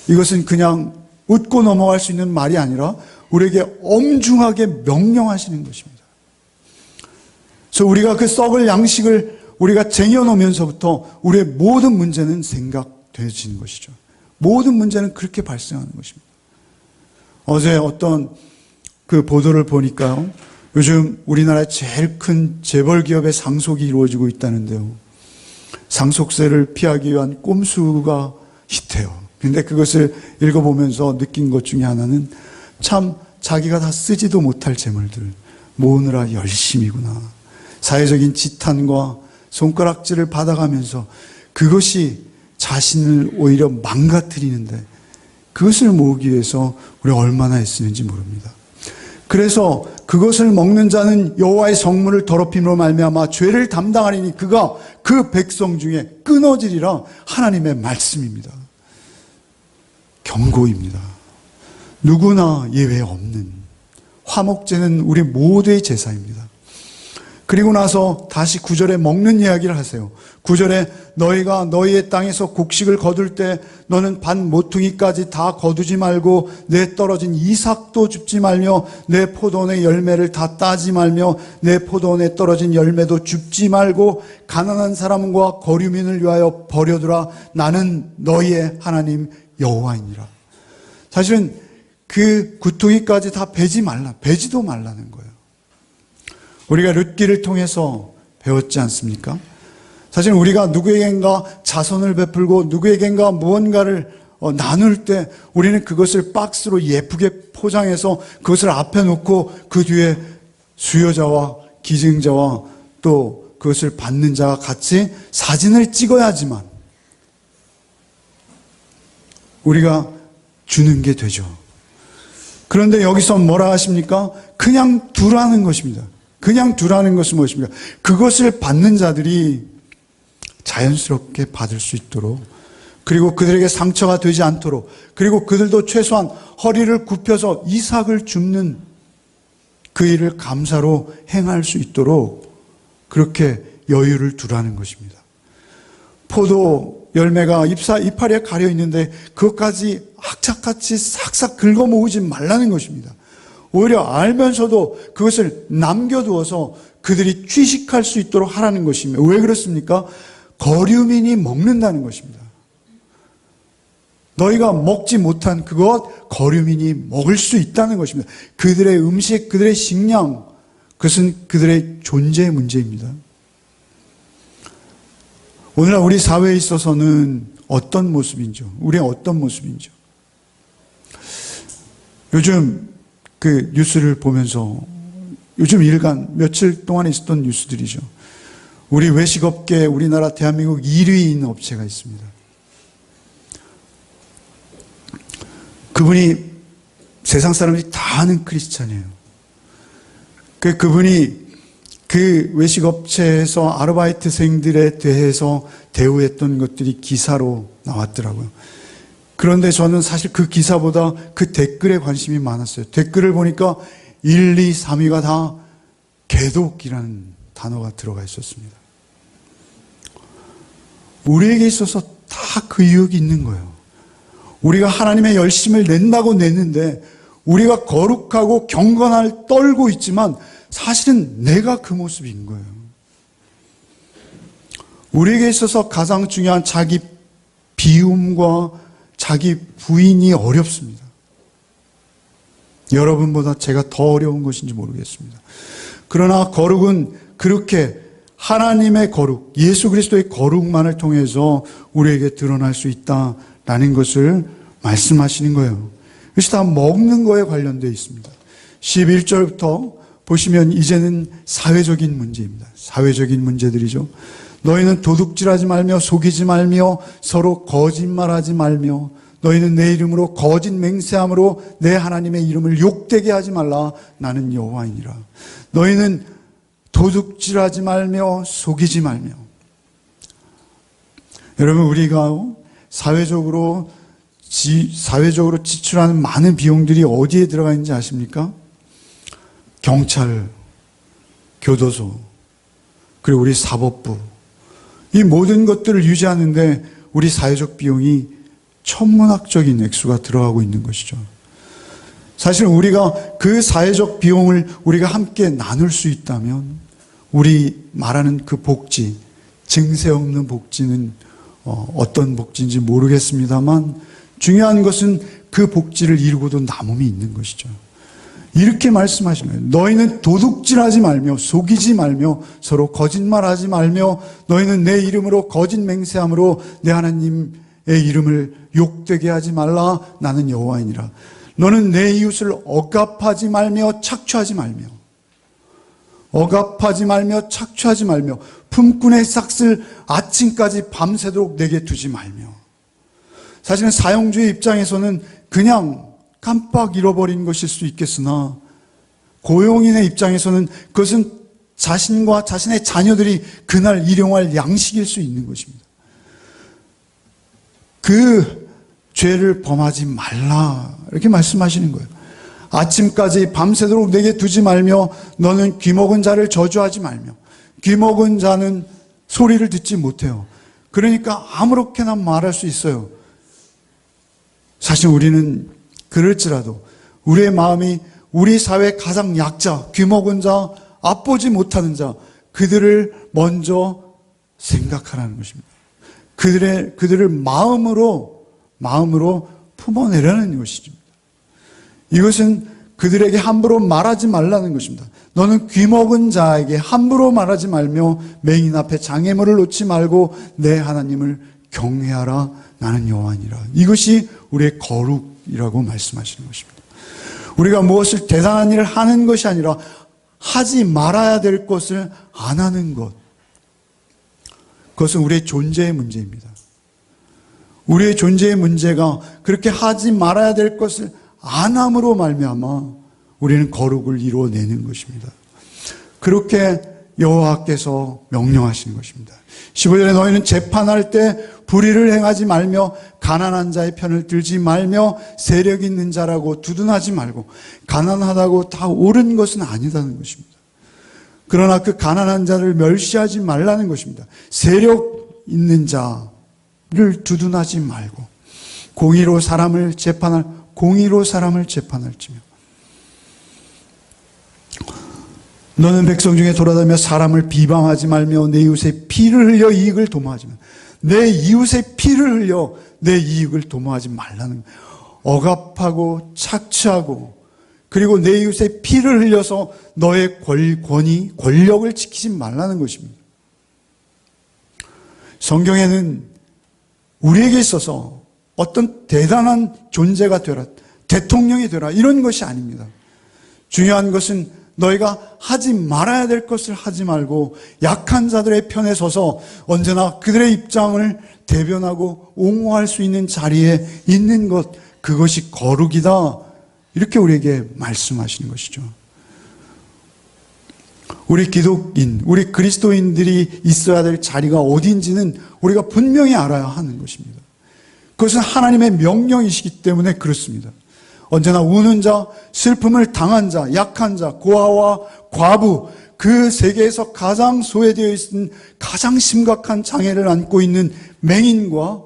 이것은 그냥 웃고 넘어갈 수 있는 말이 아니라 우리에게 엄중하게 명령하시는 것입니다. 그래서 우리가 그 썩을 양식을 우리가 쟁여놓으면서부터 우리의 모든 문제는 생각되어지는 것이죠. 모든 문제는 그렇게 발생하는 것입니다. 어제 어떤 그 보도를 보니까요, 요즘 우리나라의 제일 큰 재벌 기업의 상속이 이루어지고 있다는데요. 상속세를 피하기 위한 꼼수가 히트해요. 근데 그것을 읽어보면서 느낀 것 중에 하나는 참 자기가 다 쓰지도 못할 재물들 모으느라 열심이구나. 사회적인 지탄과 손가락질을 받아가면서 그것이 자신을 오히려 망가뜨리는데 그것을 모으기 위해서 우리가 얼마나 애쓰는지 모릅니다. 그래서 그것을 먹는 자는 여호와의 성문을 더럽힘으로 말미암아 죄를 담당하리니 그가 그 백성 중에 끊어지리라. 하나님의 말씀입니다. 경고입니다. 누구나 예외 없는 화목제는 우리 모두의 제사입니다. 그리고 나서 다시 9절에 먹는 이야기를 하세요. 9절에 너희가 너희의 땅에서 곡식을 거둘 때 너는 반 모퉁이까지 다 거두지 말고 내 떨어진 이삭도 줍지 말며 내 포도원의 열매를 다 따지 말며 내 포도원에 떨어진 열매도 줍지 말고 가난한 사람과 거류민을 위하여 버려두라. 나는 너희의 하나님 여호와이니라. 사실은 그 구퉁이까지 다 베지도 말라는 거예요. 우리가 룻기를 통해서 배웠지 않습니까? 사실 우리가 누구에겐가 자선을 베풀고 누구에겐가 무언가를 나눌 때 우리는 그것을 박스로 예쁘게 포장해서 그것을 앞에 놓고 그 뒤에 수여자와 기증자와 또 그것을 받는 자가 같이 사진을 찍어야지만 우리가 주는 게 되죠. 그런데 여기서 뭐라 하십니까? 그냥 두라는 것입니다. 그냥 두라는 것은 무엇입니까? 그것을 받는 자들이 자연스럽게 받을 수 있도록, 그리고 그들에게 상처가 되지 않도록, 그리고 그들도 최소한 허리를 굽혀서 이삭을 줍는 그 일을 감사로 행할 수 있도록 그렇게 여유를 두라는 것입니다. 포도 열매가 이파리에 가려 있는데 그것까지 악착같이 싹싹 긁어 모으지 말라는 것입니다. 오히려 알면서도 그것을 남겨두어서 그들이 취식할 수 있도록 하라는 것입니다. 왜 그렇습니까? 거류민이 먹는다는 것입니다. 너희가 먹지 못한 그것 거류민이 먹을 수 있다는 것입니다. 그들의 음식, 그들의 식량, 그것은 그들의 존재의 문제입니다. 오늘날 우리 사회에 있어서는 어떤 모습인지요? 우리의 어떤 모습인지요? 요즘 그 뉴스를 보면서 요즘 일간 며칠 동안 있었던 뉴스들이죠. 우리 외식업계 우리나라 대한민국 1위인 업체가 있습니다. 그분이 세상 사람들이 다 아는 크리스찬이에요. 그분이 그 외식업체에서 아르바이트생들에 대해서 대우했던 것들이 기사로 나왔더라고요. 그런데 저는 사실 그 기사보다 그 댓글에 관심이 많았어요. 댓글을 보니까 1, 2, 3위가 다 개독이라는 단어가 들어가 있었습니다. 우리에게 있어서 다 그 유혹이 있는 거예요. 우리가 하나님의 열심을 낸다고 냈는데 우리가 거룩하고 경건할 떨고 있지만 사실은 내가 그 모습인 거예요. 우리에게 있어서 가장 중요한 자기 비움과 자기 부인이 어렵습니다. 여러분보다 제가 더 어려운 것인지 모르겠습니다. 그러나 거룩은 그렇게 하나님의 거룩, 예수 그리스도의 거룩만을 통해서 우리에게 드러날 수 있다라는 것을 말씀하시는 거예요. 그것이 다 먹는 거에 관련되어 있습니다. 11절부터 보시면 이제는 사회적인 문제입니다. 사회적인 문제들이죠. 너희는 도둑질하지 말며 속이지 말며 서로 거짓말하지 말며 너희는 내 이름으로 거짓 맹세함으로 내 하나님의 이름을 욕되게 하지 말라. 나는 여호와이니라. 너희는 도둑질하지 말며 속이지 말며. 여러분, 우리가 사회적으로 지출하는 많은 비용들이 어디에 들어가 있는지 아십니까? 경찰, 교도소, 그리고 우리 사법부, 이 모든 것들을 유지하는데 우리 사회적 비용이 천문학적인 액수가 들어가고 있는 것이죠. 사실 우리가 그 사회적 비용을 우리가 함께 나눌 수 있다면 우리 말하는 그 복지, 증세 없는 복지는 어떤 복지인지 모르겠습니다만 중요한 것은 그 복지를 이루고도 남음이 있는 것이죠. 이렇게 말씀하시는 거예요. 너희는 도둑질하지 말며 속이지 말며 서로 거짓말하지 말며 너희는 내 이름으로 거짓 맹세함으로 내 하나님의 이름을 욕되게 하지 말라. 나는 여호와이니라. 너는 내 이웃을 억압하지 말며 착취하지 말며, 억압하지 말며 착취하지 말며, 품꾼의 삭슬 아침까지 밤새도록 내게 두지 말며. 사실은 사형주의 입장에서는 그냥 깜빡 잃어버린 것일 수 있겠으나, 고용인의 입장에서는 그것은 자신과 자신의 자녀들이 그날 일용할 양식일 수 있는 것입니다. 그 죄를 범하지 말라, 이렇게 말씀하시는 거예요. 아침까지 밤새도록 내게 두지 말며, 너는 귀먹은 자를 저주하지 말며. 귀먹은 자는 소리를 듣지 못해요. 그러니까 아무렇게나 말할 수 있어요. 사실 우리는 그럴지라도 우리의 마음이 우리 사회의 가장 약자, 귀먹은 자, 앞보지 못하는 자, 그들을 먼저 생각하라는 것입니다. 그들을 마음으로 품어내라는 것입니다. 이것은 그들에게 함부로 말하지 말라는 것입니다. 너는 귀먹은 자에게 함부로 말하지 말며 맹인 앞에 장애물을 놓지 말고 내 하나님을 경외하라. 나는 여호와니라. 이것이 우리의 거룩이라고 말씀하시는 것입니다. 우리가 무엇을 대단한 일을 하는 것이 아니라 하지 말아야 될 것을 안 하는 것, 그것은 우리의 존재의 문제입니다. 우리의 존재의 문제가 그렇게 하지 말아야 될 것을 안 함으로 말미암아 우리는 거룩을 이루어내는 것입니다. 그렇게 여호와께서 명령하시는 것입니다. 15절에 너희는 재판할 때 불의를 행하지 말며 가난한 자의 편을 들지 말며 세력 있는 자라고 두둔하지 말고, 가난하다고 다 옳은 것은 아니다는 것입니다. 그러나 그 가난한 자를 멸시하지 말라는 것입니다. 세력 있는 자를 두둔하지 말고 공의로 사람을 재판할지며, 너는 백성 중에 돌아다니며 사람을 비방하지 말며 내 이웃의 피를 흘려 이익을 도모하지 마. 내 이웃의 피를 흘려 내 이익을 도모하지 말라는, 억압하고 착취하고 그리고 내 이웃의 피를 흘려서 너의 권력을 지키지 말라는 것입니다. 성경에는 우리에게 있어서 어떤 대단한 존재가 되라, 대통령이 되라, 이런 것이 아닙니다. 중요한 것은 너희가 하지 말아야 될 것을 하지 말고 약한 자들의 편에 서서 언제나 그들의 입장을 대변하고 옹호할 수 있는 자리에 있는 것, 그것이 거룩이다, 이렇게 우리에게 말씀하시는 것이죠. 우리 기독인, 우리 그리스도인들이 있어야 될 자리가 어디인지는 우리가 분명히 알아야 하는 것입니다. 그것은 하나님의 명령이시기 때문에 그렇습니다. 언제나 우는 자, 슬픔을 당한 자, 약한 자, 고아와 과부, 그 세계에서 가장 소외되어 있는 가장 심각한 장애를 안고 있는 맹인과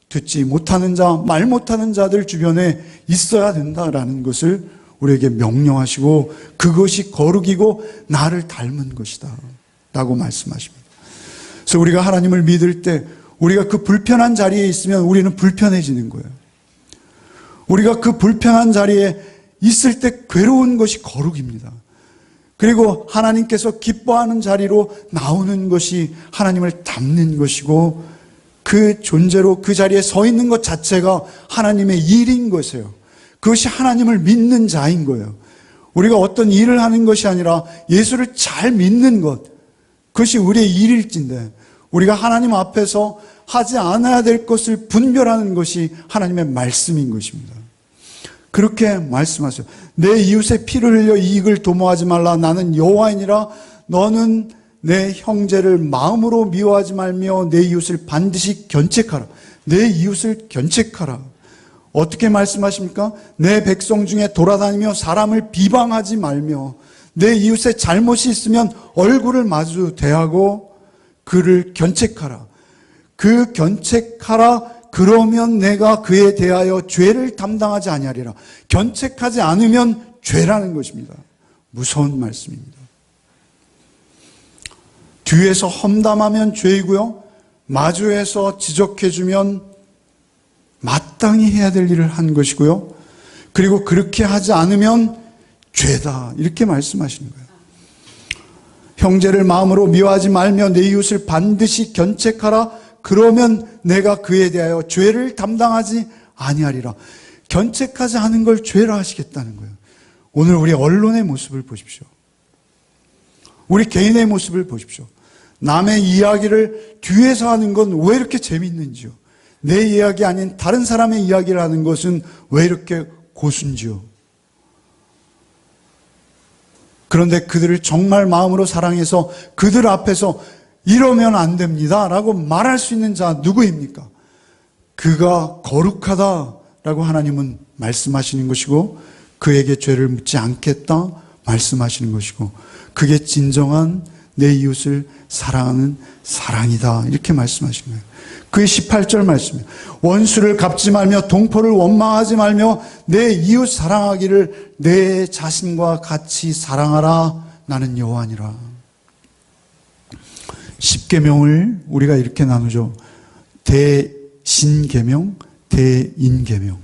듣지 못하는 자, 말 못하는 자들 주변에 있어야 된다라는 것을 우리에게 명령하시고, 그것이 거룩이고 나를 닮은 것이다 라고 말씀하십니다. 그래서 우리가 하나님을 믿을 때 우리가 그 불편한 자리에 있으면 우리는 불편해지는 거예요. 우리가 그 불편한 자리에 있을 때 괴로운 것이 거룩입니다. 그리고 하나님께서 기뻐하는 자리로 나오는 것이 하나님을 닮는 것이고, 그 존재로 그 자리에 서 있는 것 자체가 하나님의 일인 것이에요. 그것이 하나님을 믿는 자인 거예요. 우리가 어떤 일을 하는 것이 아니라 예수를 잘 믿는 것, 그것이 우리의 일일진데, 우리가 하나님 앞에서 하지 않아야 될 것을 분별하는 것이 하나님의 말씀인 것입니다. 그렇게 말씀하세요. 내 이웃의 피를 흘려 이익을 도모하지 말라. 나는 여호와이니라. 너는 내 형제를 마음으로 미워하지 말며 내 이웃을 반드시 견책하라. 내 이웃을 견책하라. 어떻게 말씀하십니까? 내 백성 중에 돌아다니며 사람을 비방하지 말며 내 이웃의 잘못이 있으면 얼굴을 마주 대하고 그를 견책하라. 그 견책하라. 그러면 내가 그에 대하여 죄를 담당하지 아니하리라. 견책하지 않으면 죄라는 것입니다. 무서운 말씀입니다. 뒤에서 험담하면 죄이고요, 마주해서 지적해주면 마땅히 해야 될 일을 한 것이고요, 그리고 그렇게 하지 않으면 죄다, 이렇게 말씀하시는 거예요. 형제를 마음으로 미워하지 말며 내 이웃을 반드시 견책하라. 그러면 내가 그에 대하여 죄를 담당하지 아니하리라. 견책하지 않은 걸 죄라 하시겠다는 거예요. 오늘 우리 언론의 모습을 보십시오. 우리 개인의 모습을 보십시오. 남의 이야기를 뒤에서 하는 건 왜 이렇게 재밌는지요? 내 이야기 아닌 다른 사람의 이야기를 하는 것은 왜 이렇게 고순지요? 그런데 그들을 정말 마음으로 사랑해서 그들 앞에서 이러면 안 됩니다 라고 말할 수 있는 자 누구입니까? 그가 거룩하다라고 하나님은 말씀하시는 것이고 그에게 죄를 묻지 않겠다 말씀하시는 것이고 그게 진정한 내 이웃을 사랑하는 사랑이다 이렇게 말씀하신 거예요. 그의 18절 말씀이에요. 원수를 갚지 말며 동포를 원망하지 말며 내 이웃 사랑하기를 내 자신과 같이 사랑하라. 나는 여호와니라. 10계명을 우리가 이렇게 나누죠. 대신계명, 대인계명.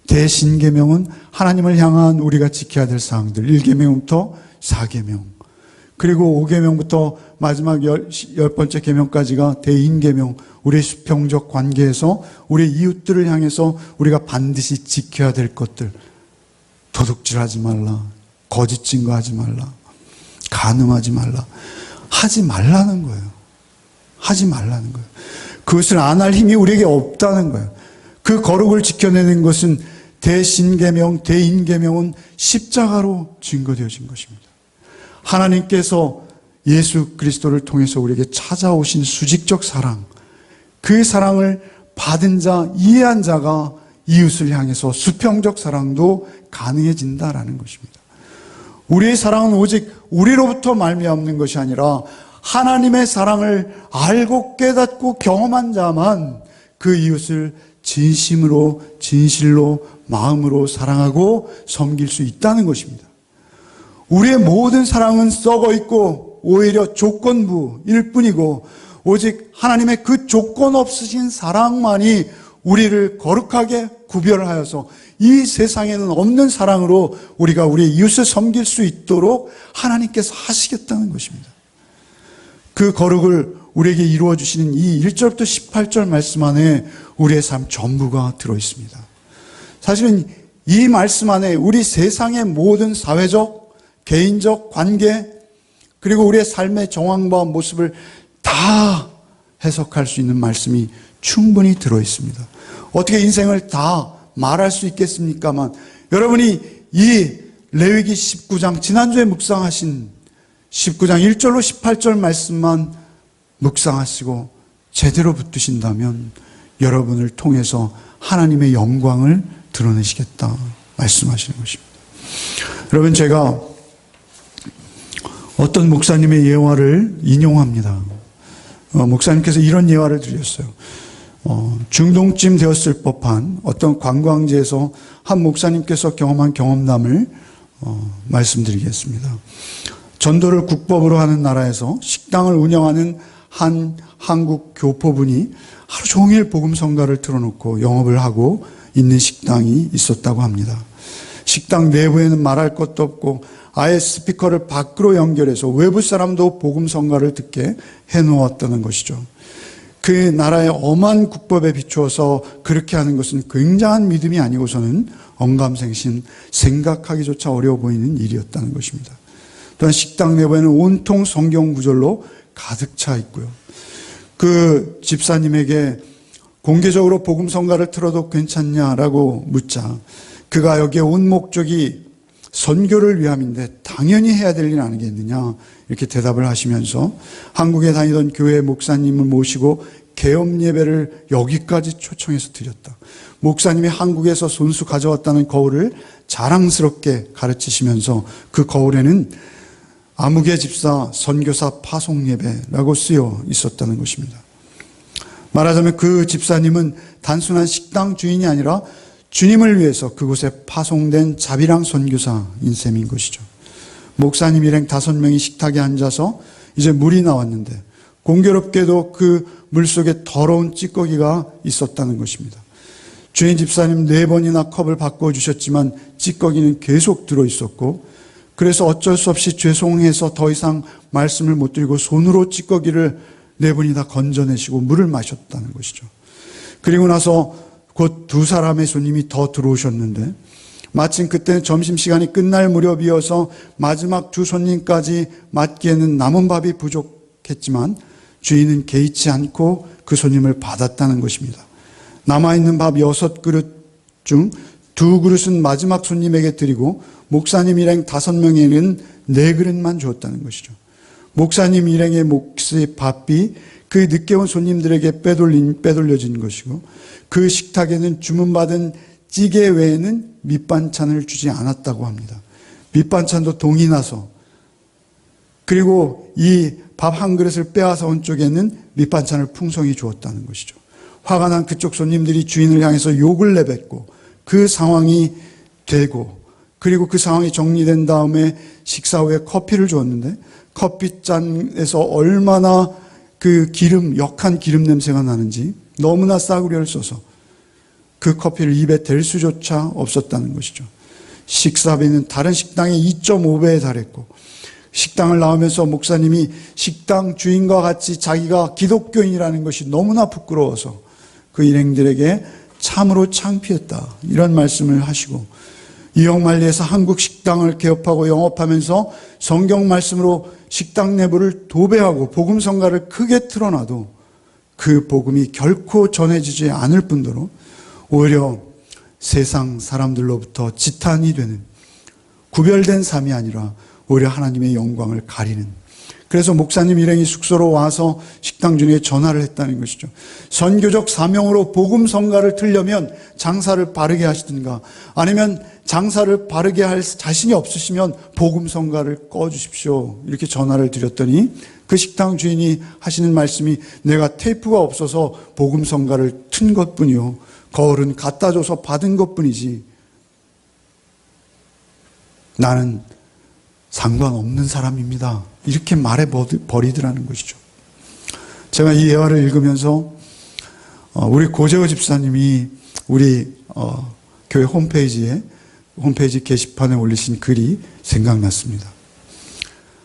대신계명은 하나님을 향한 우리가 지켜야 될 사항들. 1계명부터 4계명. 그리고 5계명부터 마지막 10번째 계명까지가 대인계명, 우리의 수평적 관계에서 우리 이웃들을 향해서 우리가 반드시 지켜야 될 것들. 도둑질하지 말라, 거짓 증거하지 말라, 간음하지 말라. 하지 말라는 거예요. 하지 말라는 거예요. 그것을 안 할 힘이 우리에게 없다는 거예요. 그 거룩을 지켜내는 것은 대신계명, 대인계명은 십자가로 증거되어진 것입니다. 하나님께서 예수 그리스도를 통해서 우리에게 찾아오신 수직적 사랑, 그 사랑을 받은 자, 이해한 자가 이웃을 향해서 수평적 사랑도 가능해진다라는 것입니다. 우리의 사랑은 오직 우리로부터 말미암는 것이 아니라 하나님의 사랑을 알고 깨닫고 경험한 자만 그 이웃을 진심으로, 진실로, 마음으로 사랑하고 섬길 수 있다는 것입니다. 우리의 모든 사랑은 썩어 있고 오히려 조건부일 뿐이고 오직 하나님의 그 조건 없으신 사랑만이 우리를 거룩하게 구별하여서 이 세상에는 없는 사랑으로 우리가 우리의 이웃을 섬길 수 있도록 하나님께서 하시겠다는 것입니다. 그 거룩을 우리에게 이루어 주시는 이 1절부터 18절 말씀 안에 우리의 삶 전부가 들어 있습니다. 사실은 이 말씀 안에 우리 세상의 모든 사회적, 개인적 관계 그리고 우리의 삶의 정황과 모습을 다 해석할 수 있는 말씀이 충분히 들어 있습니다. 어떻게 인생을 다 말할 수 있겠습니까만 여러분이 이 레위기 19장 지난주에 묵상하신 19장 1절로 18절 말씀만 묵상하시고 제대로 붙드신다면 여러분을 통해서 하나님의 영광을 드러내시겠다 말씀하시는 것입니다. 여러분 제가 어떤 목사님의 예화를 인용합니다. 목사님께서 이런 예화를 드렸어요. 중동쯤 되었을 법한 어떤 관광지에서 한 목사님께서 경험한 경험담을 말씀드리겠습니다. 전도를 국법으로 하는 나라에서 식당을 운영하는 한 한국 교포분이 하루 종일 복음 성가를 틀어놓고 영업을 하고 있는 식당이 있었다고 합니다. 식당 내부에는 말할 것도 없고 아예 스피커를 밖으로 연결해서 외부 사람도 복음 성가를 듣게 해놓았다는 것이죠. 그 나라의 엄한 국법에 비추어서 그렇게 하는 것은 굉장한 믿음이 아니고서는 언감생심, 생각하기조차 어려워 보이는 일이었다는 것입니다. 또한 식당 내부에는 온통 성경 구절로 가득 차 있고요. 그 집사님에게 공개적으로 복음 성가를 틀어도 괜찮냐라고 묻자 그가 여기에 온 목적이 선교를 위함인데 당연히 해야 될 일 아니겠느냐 이렇게 대답을 하시면서 한국에 다니던 교회 목사님을 모시고 개업 예배를 여기까지 초청해서 드렸다. 목사님이 한국에서 손수 가져왔다는 거울을 자랑스럽게 가르치시면서 그 거울에는 아무개 집사 선교사 파송 예배라고 쓰여 있었다는 것입니다. 말하자면 그 집사님은 단순한 식당 주인이 아니라 주님을 위해서 그곳에 파송된 자비랑 선교사인 셈인 것이죠. 목사님 일행 5명이 식탁에 앉아서 이제 물이 나왔는데 공교롭게도 그 물속에 더러운 찌꺼기가 있었다는 것입니다. 주인 집사님 4번이나 컵을 바꿔주셨지만 찌꺼기는 계속 들어있었고 그래서 어쩔 수 없이 죄송해서 더 이상 말씀을 못 드리고 손으로 찌꺼기를 네 분이 다 건져내시고 물을 마셨다는 것이죠. 그리고 나서 곧 두 사람의 손님이 더 들어오셨는데 마침 그때는 점심시간이 끝날 무렵이어서 마지막 두 손님까지 맞기에는 남은 밥이 부족했지만 주인은 개의치 않고 그 손님을 받았다는 것입니다. 남아있는 밥 6그릇 중 2그릇은 마지막 손님에게 드리고 목사님 일행 5명에는 4그릇만 주었다는 것이죠. 목사님 일행의 몫의 밥이 그 늦게 온 손님들에게 빼돌려진 것이고 그 식탁에는 주문받은 찌개 외에는 밑반찬을 주지 않았다고 합니다. 밑반찬도 동이 나서, 그리고 이 밥 한 그릇을 빼앗아 온 쪽에는 밑반찬을 풍성히 주었다는 것이죠. 화가 난 그쪽 손님들이 주인을 향해서 욕을 내뱉고 그 상황이 되고, 그리고 그 상황이 정리된 다음에 식사 후에 커피를 주었는데 커피잔에서 얼마나 그 역한 기름 냄새가 나는지 너무나 싸구려를 써서 그 커피를 입에 댈 수조차 없었다는 것이죠. 식사비는 다른 식당의 2.5배에 달했고, 식당을 나오면서 목사님이 식당 주인과 같이 자기가 기독교인이라는 것이 너무나 부끄러워서 그 일행들에게 참으로 창피했다, 이런 말씀을 하시고, 이영만리에서 한국 식당을 개업하고 영업하면서 성경 말씀으로 식당 내부를 도배하고 복음 성가를 크게 틀어놔도 그 복음이 결코 전해지지 않을 뿐더러 오히려 세상 사람들로부터 지탄이 되는, 구별된 삶이 아니라 오히려 하나님의 영광을 가리는, 그래서 목사님 일행이 숙소로 와서 식당 주인에게 전화를 했다는 것이죠. 선교적 사명으로 복음 성가를 틀려면 장사를 바르게 하시든가, 아니면 장사를 바르게 할 자신이 없으시면 복음 성가를 꺼주십시오, 이렇게 전화를 드렸더니 그 식당 주인이 하시는 말씀이, 내가 테이프가 없어서 복음 성가를 튼 것뿐이요, 거울은 갖다 줘서 받은 것뿐이지 나는 상관없는 사람입니다, 이렇게 말해버리더라는 것이죠. 제가 이 예화를 읽으면서 우리 고재호 집사님이 우리 교회 홈페이지 게시판에 올리신 글이 생각났습니다.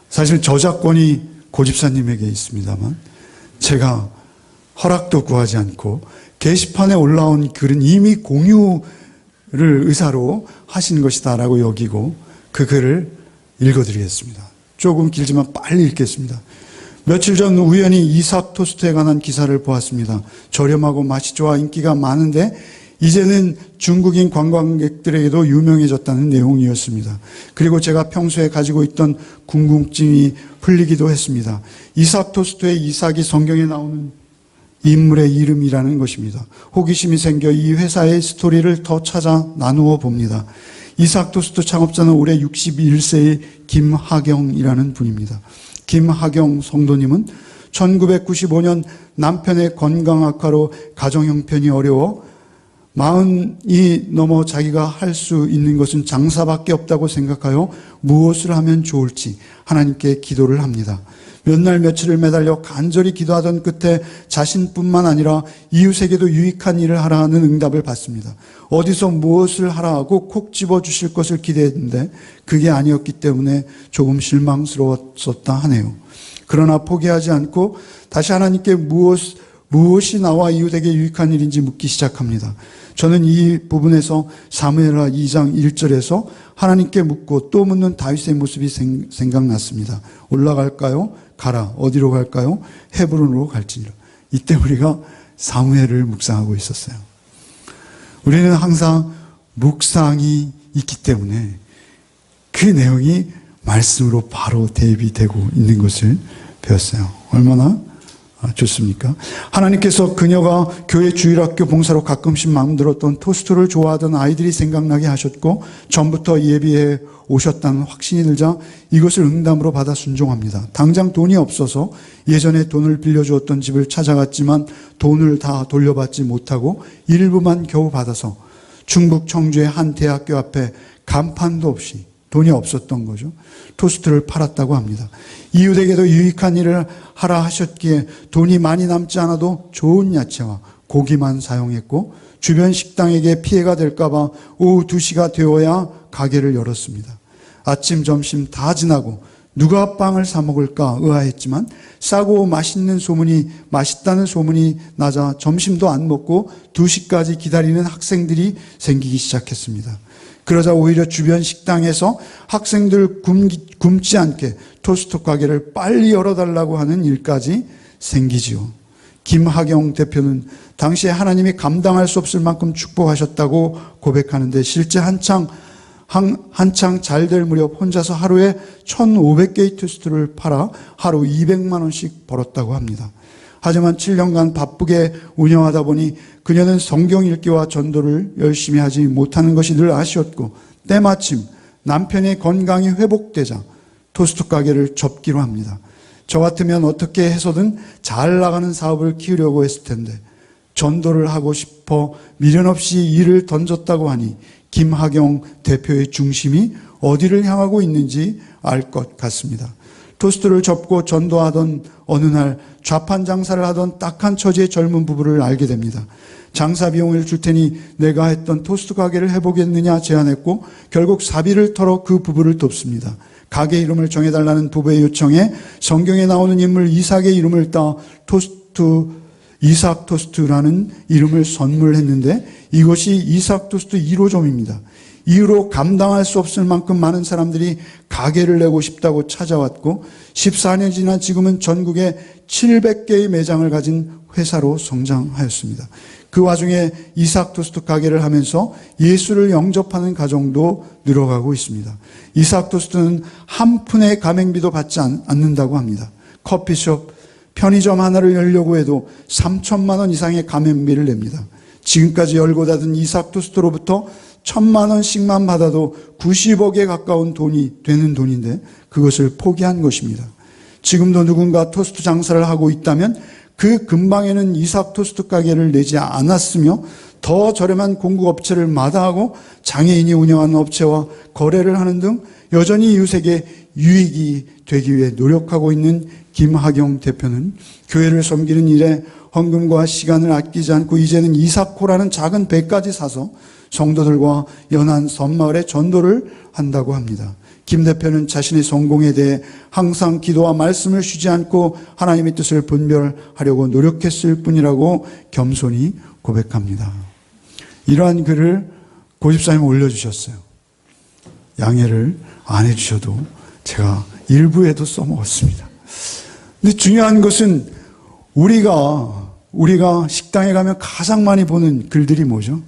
사실 저작권이 고 집사님에게 있습니다만 제가 허락도 구하지 않고 게시판에 올라온 글은 이미 공유를 의사로 하신 것이다라고 여기고 그 글을 읽어드리겠습니다. 조금 길지만 빨리 읽겠습니다. 며칠 전 우연히 이삭 토스트에 관한 기사를 보았습니다. 저렴하고 맛이 좋아 인기가 많은데 이제는 중국인 관광객들에게도 유명해졌다는 내용이었습니다. 그리고 제가 평소에 가지고 있던 궁금증이 풀리기도 했습니다. 이삭 토스트의 이삭이 성경에 나오는 인물의 이름이라는 것입니다. 호기심이 생겨 이 회사의 스토리를 더 찾아 나누어 봅니다. 이삭 토스트 창업자는 올해 61세의 김하경이라는 분입니다. 김하경 성도님은 1995년 남편의 건강 악화로 가정 형편이 어려워 40이 넘어 자기가 할 수 있는 것은 장사밖에 없다고 생각하여 무엇을 하면 좋을지 하나님께 기도를 합니다. 몇 날 며칠을 매달려 간절히 기도하던 끝에 자신뿐만 아니라 이웃에게도 유익한 일을 하라는 응답을 받습니다. 어디서 무엇을 하라 하고 콕 집어주실 것을 기대했는데 그게 아니었기 때문에 조금 실망스러웠었다 하네요. 그러나 포기하지 않고 다시 하나님께 무엇이 나와 이웃에게 유익한 일인지 묻기 시작합니다. 저는 이 부분에서 사무엘하 2장 1절에서 하나님께 묻고 또 묻는 다윗의 모습이 생각났습니다. 올라갈까요? 가라. 어디로 갈까요? 헤브론으로 갈지니라. 이때 우리가 사무엘을 묵상하고 있었어요. 우리는 항상 묵상이 있기 때문에 그 내용이 말씀으로 바로 대입되고 있는 것을 배웠어요. 얼마나 좋습니까? 하나님께서 그녀가 교회 주일학교 봉사로 가끔씩 만들었던 토스트를 좋아하던 아이들이 생각나게 하셨고 전부터 예비해 오셨다는 확신이 들자 이것을 응답으로 받아 순종합니다. 당장 돈이 없어서 예전에 돈을 빌려주었던 집을 찾아갔지만 돈을 다 돌려받지 못하고 일부만 겨우 받아서 충북 청주의 한 대학교 앞에 간판도 없이, 돈이 없었던 거죠, 토스트를 팔았다고 합니다. 이웃에게도 유익한 일을 하라 하셨기에 돈이 많이 남지 않아도 좋은 야채와 고기만 사용했고 주변 식당에게 피해가 될까 봐 오후 2시가 되어야 가게를 열었습니다. 아침 점심 다 지나고 누가 빵을 사 먹을까 의아했지만 싸고 맛있다는 소문이 나자 점심도 안 먹고 2시까지 기다리는 학생들이 생기기 시작했습니다. 그러자 오히려 주변 식당에서 학생들 굶지 않게 토스트 가게를 빨리 열어달라고 하는 일까지 생기지요. 김학영 대표는 당시에 하나님이 감당할 수 없을 만큼 축복하셨다고 고백하는데 실제 한창 잘 될 무렵 혼자서 하루에 1,500개의 토스트를 팔아 하루 200만 원씩 벌었다고 합니다. 하지만 7년간 바쁘게 운영하다 보니 그녀는 성경 읽기와 전도를 열심히 하지 못하는 것이 늘 아쉬웠고 때마침 남편의 건강이 회복되자 토스트 가게를 접기로 합니다. 저 같으면 어떻게 해서든 잘 나가는 사업을 키우려고 했을 텐데 전도를 하고 싶어 미련 없이 일을 던졌다고 하니 김학영 대표의 중심이 어디를 향하고 있는지 알 것 같습니다. 토스트를 접고 전도하던 어느 날 좌판 장사를 하던 딱한 처지의 젊은 부부를 알게 됩니다. 장사 비용을 줄 테니 내가 했던 토스트 가게를 해보겠느냐 제안했고 결국 사비를 털어 그 부부를 돕습니다. 가게 이름을 정해달라는 부부의 요청에 성경에 나오는 인물 이삭의 이름을 따 이삭 토스트라는 이름을 선물했는데 이것이 이삭 토스트 1호점입니다. 이후로 감당할 수 없을 만큼 많은 사람들이 가게를 내고 싶다고 찾아왔고 14년 지난 지금은 전국에 700개의 매장을 가진 회사로 성장하였습니다. 그 와중에 이삭 토스트 가게를 하면서 예수를 영접하는 가정도 늘어가고 있습니다. 이삭 토스트는 한 푼의 가맹비도 받지 않는다고 합니다. 커피숍, 편의점 하나를 열려고 해도 3천만 원 이상의 가맹비를 냅니다. 지금까지 열고 닫은 이삭 토스트로부터 1,000만 원씩만 받아도 90억에 가까운 돈이 되는 돈인데 그것을 포기한 것입니다. 지금도 누군가 토스트 장사를 하고 있다면 그 근방에는 이삭 토스트 가게를 내지 않았으며 더 저렴한 공급업체를 마다하고 장애인이 운영하는 업체와 거래를 하는 등 여전히 이웃에게 유익이 되기 위해 노력하고 있는 김학영 대표는 교회를 섬기는 일에 헌금과 시간을 아끼지 않고 이제는 이삭코라는 작은 배까지 사서 성도들과 연안 섬마을에 전도를 한다고 합니다. 김 대표는 자신의 성공에 대해 항상 기도와 말씀을 쉬지 않고 하나님의 뜻을 분별하려고 노력했을 뿐이라고 겸손히 고백합니다. 이러한 글을 고집사님이 올려주셨어요. 양해를 안 해주셔도 제가 일부에도 써먹었습니다. 근데 중요한 것은 우리가 식당에 가면 가장 많이 보는 글들이 뭐죠?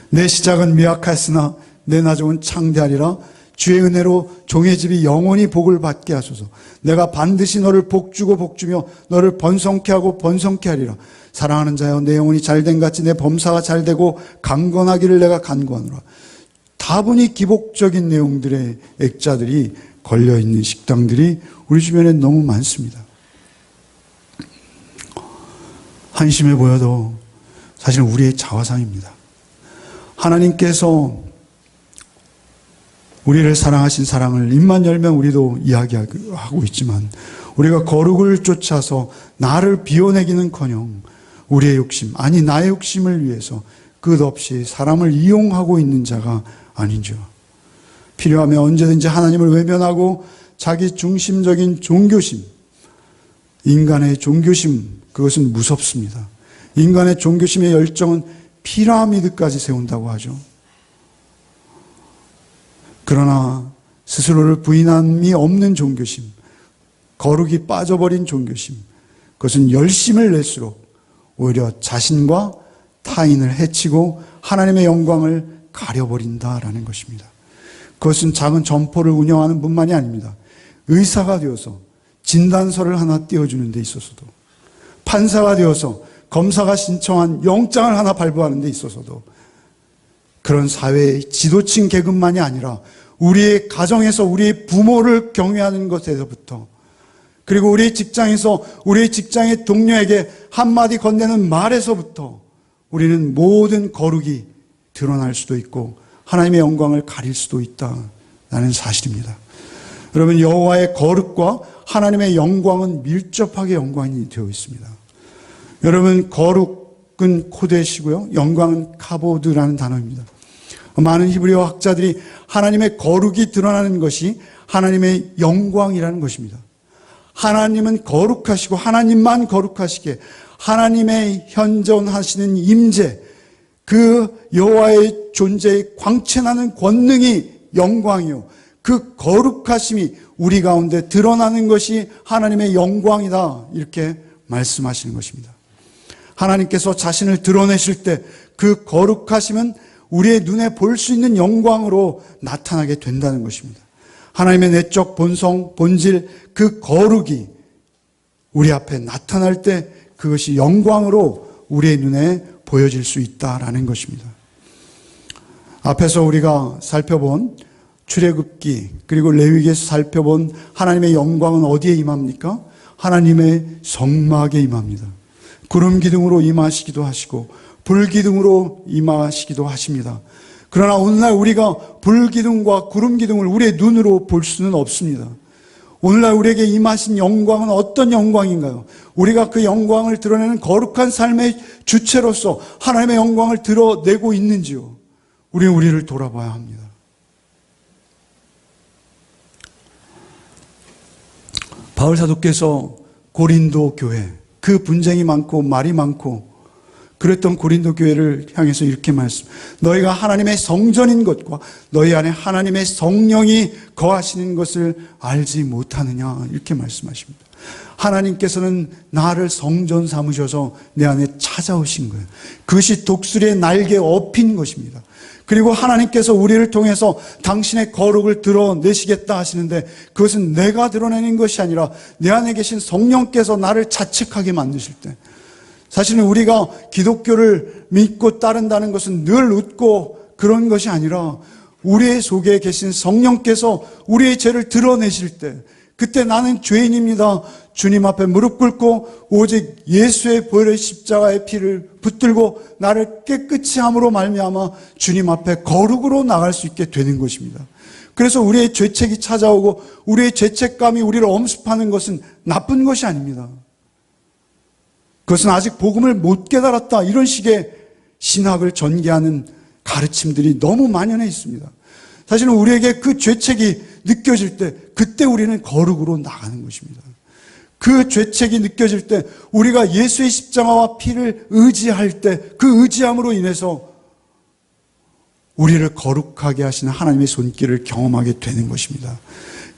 내 시작은 미약하였으나 내 나중은 창대하리라. 주의 은혜로 종의 집이 영원히 복을 받게 하소서. 내가 반드시 너를 복주고 복주며 너를 번성케 하고 번성케 하리라. 사랑하는 자여 내 영혼이 잘된 같이 내 범사가 잘되고 강건하기를 내가 간구하노라. 다분히 기복적인 내용들의 액자들이 걸려있는 식당들이 우리 주변에 너무 많습니다. 한심해 보여도 사실 우리의 자화상입니다. 하나님께서 우리를 사랑하신 사랑을 입만 열면 우리도 이야기하고 있지만 우리가 거룩을 쫓아서 나를 비워내기는커녕 우리의 욕심, 아니 나의 욕심을 위해서 끝없이 사람을 이용하고 있는 자가 아닌지요. 필요하면 언제든지 하나님을 외면하고 자기 중심적인 종교심, 인간의 종교심, 그것은 무섭습니다. 인간의 종교심의 열정은 피라미드까지 세운다고 하죠. 그러나 스스로를 부인함이 없는 종교심, 거룩이 빠져버린 종교심, 그것은 열심을 낼수록 오히려 자신과 타인을 해치고 하나님의 영광을 가려버린다라는 것입니다. 그것은 작은 점포를 운영하는 분만이 아닙니다. 의사가 되어서 진단서를 하나 띄워주는 데 있어서도, 판사가 되어서 검사가 신청한 영장을 하나 발부하는 데 있어서도, 그런 사회의 지도층 계급만이 아니라 우리의 가정에서 우리의 부모를 경외하는 것에서부터, 그리고 우리의 직장에서 우리의 직장의 동료에게 한마디 건네는 말에서부터 우리는 모든 거룩이 드러날 수도 있고 하나님의 영광을 가릴 수도 있다는 사실입니다. 여러분, 여호와의 거룩과 하나님의 영광은 밀접하게 연관이 되어 있습니다. 여러분, 거룩은 코데시고요, 영광은 카보드라는 단어입니다. 많은 히브리어 학자들이 하나님의 거룩이 드러나는 것이 하나님의 영광이라는 것입니다. 하나님은 거룩하시고 하나님만 거룩하시기에 하나님의 현존하시는 임재, 그 여호와의 존재의 광채나는 권능이 영광이요, 그 거룩하심이 우리 가운데 드러나는 것이 하나님의 영광이다, 이렇게 말씀하시는 것입니다. 하나님께서 자신을 드러내실 때 그 거룩하심은 우리의 눈에 볼 수 있는 영광으로 나타나게 된다는 것입니다. 하나님의 내적 본성, 본질, 그 거룩이 우리 앞에 나타날 때 그것이 영광으로 우리의 눈에 보여질 수 있다라는 것입니다. 앞에서 우리가 살펴본 출애굽기 그리고 레위기에서 살펴본 하나님의 영광은 어디에 임합니까? 하나님의 성막에 임합니다. 구름 기둥으로 임하시기도 하시고 불 기둥으로 임하시기도 하십니다. 그러나 오늘날 우리가 불 기둥과 구름 기둥을 우리의 눈으로 볼 수는 없습니다. 오늘날 우리에게 임하신 영광은 어떤 영광인가요? 우리가 그 영광을 드러내는 거룩한 삶의 주체로서 하나님의 영광을 드러내고 있는지요? 우리는 우리를 돌아봐야 합니다. 바울 사도께서 고린도 교회, 그 분쟁이 많고 말이 많고 그랬던 고린도 교회를 향해서 이렇게 말씀, 너희가 하나님의 성전인 것과 너희 안에 하나님의 성령이 거하시는 것을 알지 못하느냐, 이렇게 말씀하십니다. 하나님께서는 나를 성전 삼으셔서 내 안에 찾아오신 거예요. 그것이 독수리의 날개에 업힌 것입니다. 그리고 하나님께서 우리를 통해서 당신의 거룩을 드러내시겠다 하시는데 그것은 내가 드러내는 것이 아니라 내 안에 계신 성령께서 나를 자책하게 만드실 때, 사실은 우리가 기독교를 믿고 따른다는 것은 늘 웃고 그런 것이 아니라 우리의 속에 계신 성령께서 우리의 죄를 드러내실 때, 그때 나는 죄인입니다, 주님 앞에 무릎 꿇고 오직 예수의 보혈의 십자가의 피를 붙들고 나를 깨끗이 함으로 말미암아 주님 앞에 거룩으로 나갈 수 있게 되는 것입니다. 그래서 우리의 죄책이 찾아오고 우리의 죄책감이 우리를 엄습하는 것은 나쁜 것이 아닙니다. 그것은 아직 복음을 못 깨달았다, 이런 식의 신학을 전개하는 가르침들이 너무 만연해 있습니다. 사실은 우리에게 그 죄책이 느껴질 때 그때 우리는 거룩으로 나가는 것입니다. 그 죄책이 느껴질 때 우리가 예수의 십자가와 피를 의지할 때 그 의지함으로 인해서 우리를 거룩하게 하시는 하나님의 손길을 경험하게 되는 것입니다.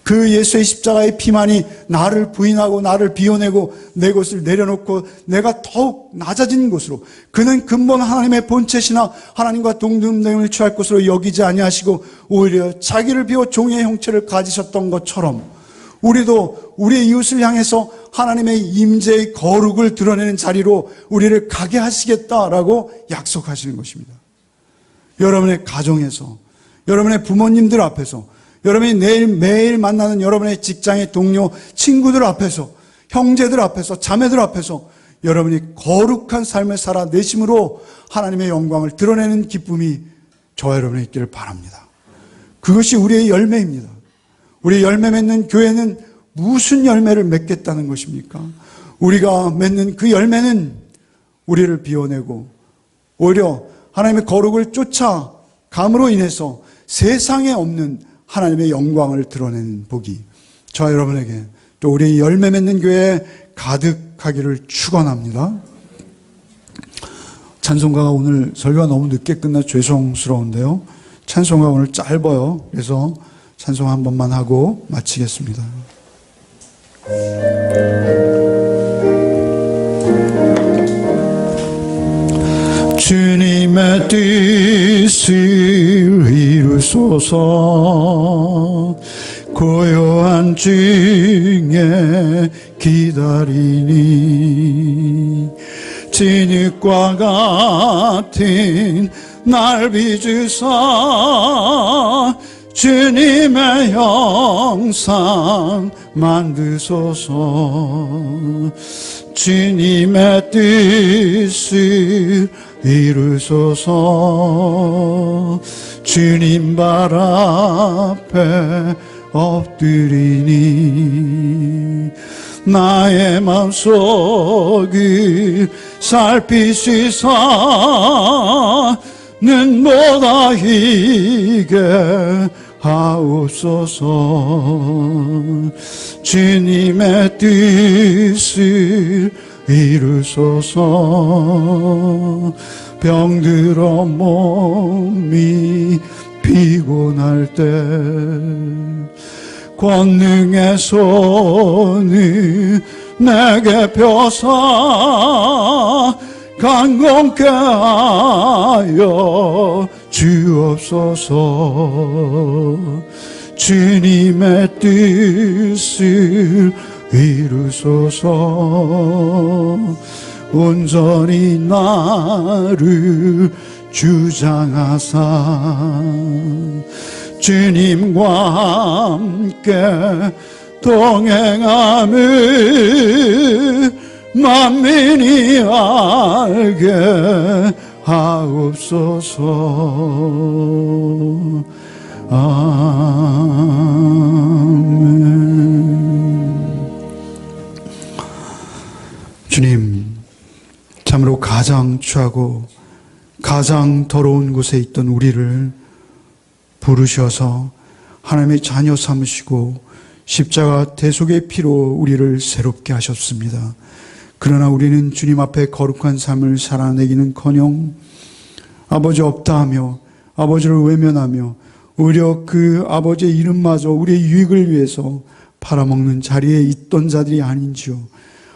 그 예수의 십자가의 피만이 나를 부인하고 나를 비워내고 내 것을 내려놓고 내가 더욱 낮아진 것으로, 그는 근본 하나님의 본체시나 하나님과 동등됨을 취할 것으로 여기지 아니하시고 오히려 자기를 비워 종의 형체를 가지셨던 것처럼 우리도 우리의 이웃을 향해서 하나님의 임재의 거룩을 드러내는 자리로 우리를 가게 하시겠다라고 약속하시는 것입니다. 여러분의 가정에서, 여러분의 부모님들 앞에서, 여러분이 매일 만나는 여러분의 직장의 동료, 친구들 앞에서, 형제들 앞에서, 자매들 앞에서 여러분이 거룩한 삶을 살아내심으로 하나님의 영광을 드러내는 기쁨이 저와 여러분에 있기를 바랍니다. 그것이 우리의 열매입니다. 우리 열매 맺는 교회는 무슨 열매를 맺겠다는 것입니까? 우리가 맺는 그 열매는 우리를 비워내고 오히려 하나님의 거룩을 쫓아감으로 인해서 세상에 없는 하나님의 영광을 드러내는 복이 저와 여러분에게, 또 우리 열매 맺는 교회에 가득하기를 축원합니다. 찬송가가 오늘 설교가 너무 늦게 끝나 죄송스러운데요, 찬송가 오늘 짧아요. 그래서 찬송 한 번만 하고 마치겠습니다. 주님의 뜻을 이루소서. 고요한 중에 기다리니 진흙과 같은 날 빚으사 주님의 형상 만드소서. 주님의 뜻을 이루소서. 주님 발 앞에 엎드리니 나의 마음속을 살피시사 눈보다 희게 하옵소서. 주님의 뜻을 이루소서. 병들어 몸이 피곤할 때 권능의 손을 내게 펴사 강건케 하여 주옵소서. 주님의 뜻을 이루소서. 온전히 나를 주장하사 주님과 함께 동행함을 만민이 알게 하옵소서. 아멘. 주님, 참으로 가장 추하고 가장 더러운 곳에 있던 우리를 부르셔서 하나님의 자녀 삼으시고 십자가 대속의 피로 우리를 새롭게 하셨습니다. 그러나 우리는 주님 앞에 거룩한 삶을 살아내기는커녕 아버지 없다 하며 아버지를 외면하며 오히려 그 아버지의 이름마저 우리의 유익을 위해서 팔아먹는 자리에 있던 자들이 아닌지요.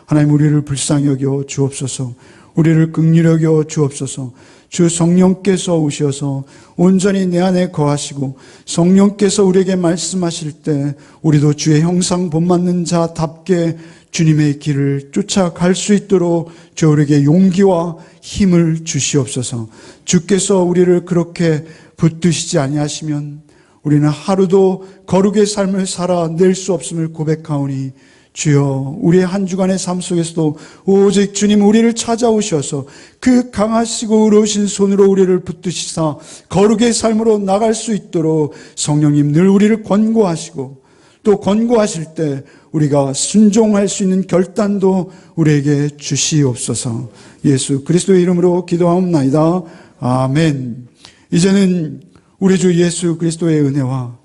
하나님, 우리를 불쌍히 여겨 주옵소서. 우리를 긍휼히 여겨 주옵소서. 주 성령께서 오셔서 온전히 내 안에 거하시고 성령께서 우리에게 말씀하실 때 우리도 주의 형상 본받는 자답게 주님의 길을 쫓아갈 수 있도록 주 우리에게 용기와 힘을 주시옵소서. 주께서 우리를 그렇게 붙드시지 아니하시면 우리는 하루도 거룩의 삶을 살아낼 수 없음을 고백하오니 주여, 우리의 한 주간의 삶 속에서도 오직 주님 우리를 찾아오셔서 그 강하시고 의로우신 손으로 우리를 붙드시사 거룩의 삶으로 나갈 수 있도록 성령님 늘 우리를 권고하시고 또 권고하실 때 우리가 순종할 수 있는 결단도 우리에게 주시옵소서. 예수 그리스도의 이름으로 기도하옵나이다. 아멘. 이제는 우리 주 예수 그리스도의 은혜와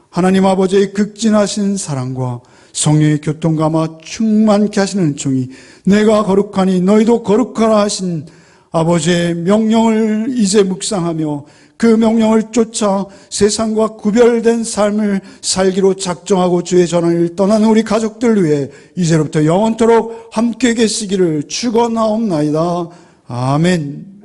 하나님 아버지의 극진하신 사랑과 성령의 교통감화 충만케 하시는 은총이 내가 거룩하니 너희도 거룩하라 하신 아버지의 명령을 이제 묵상하며 그 명령을 쫓아 세상과 구별된 삶을 살기로 작정하고 주의 전환을 떠나는 우리 가족들 위해 이제로부터 영원토록 함께 계시기를 축원하옵나이다. 아멘.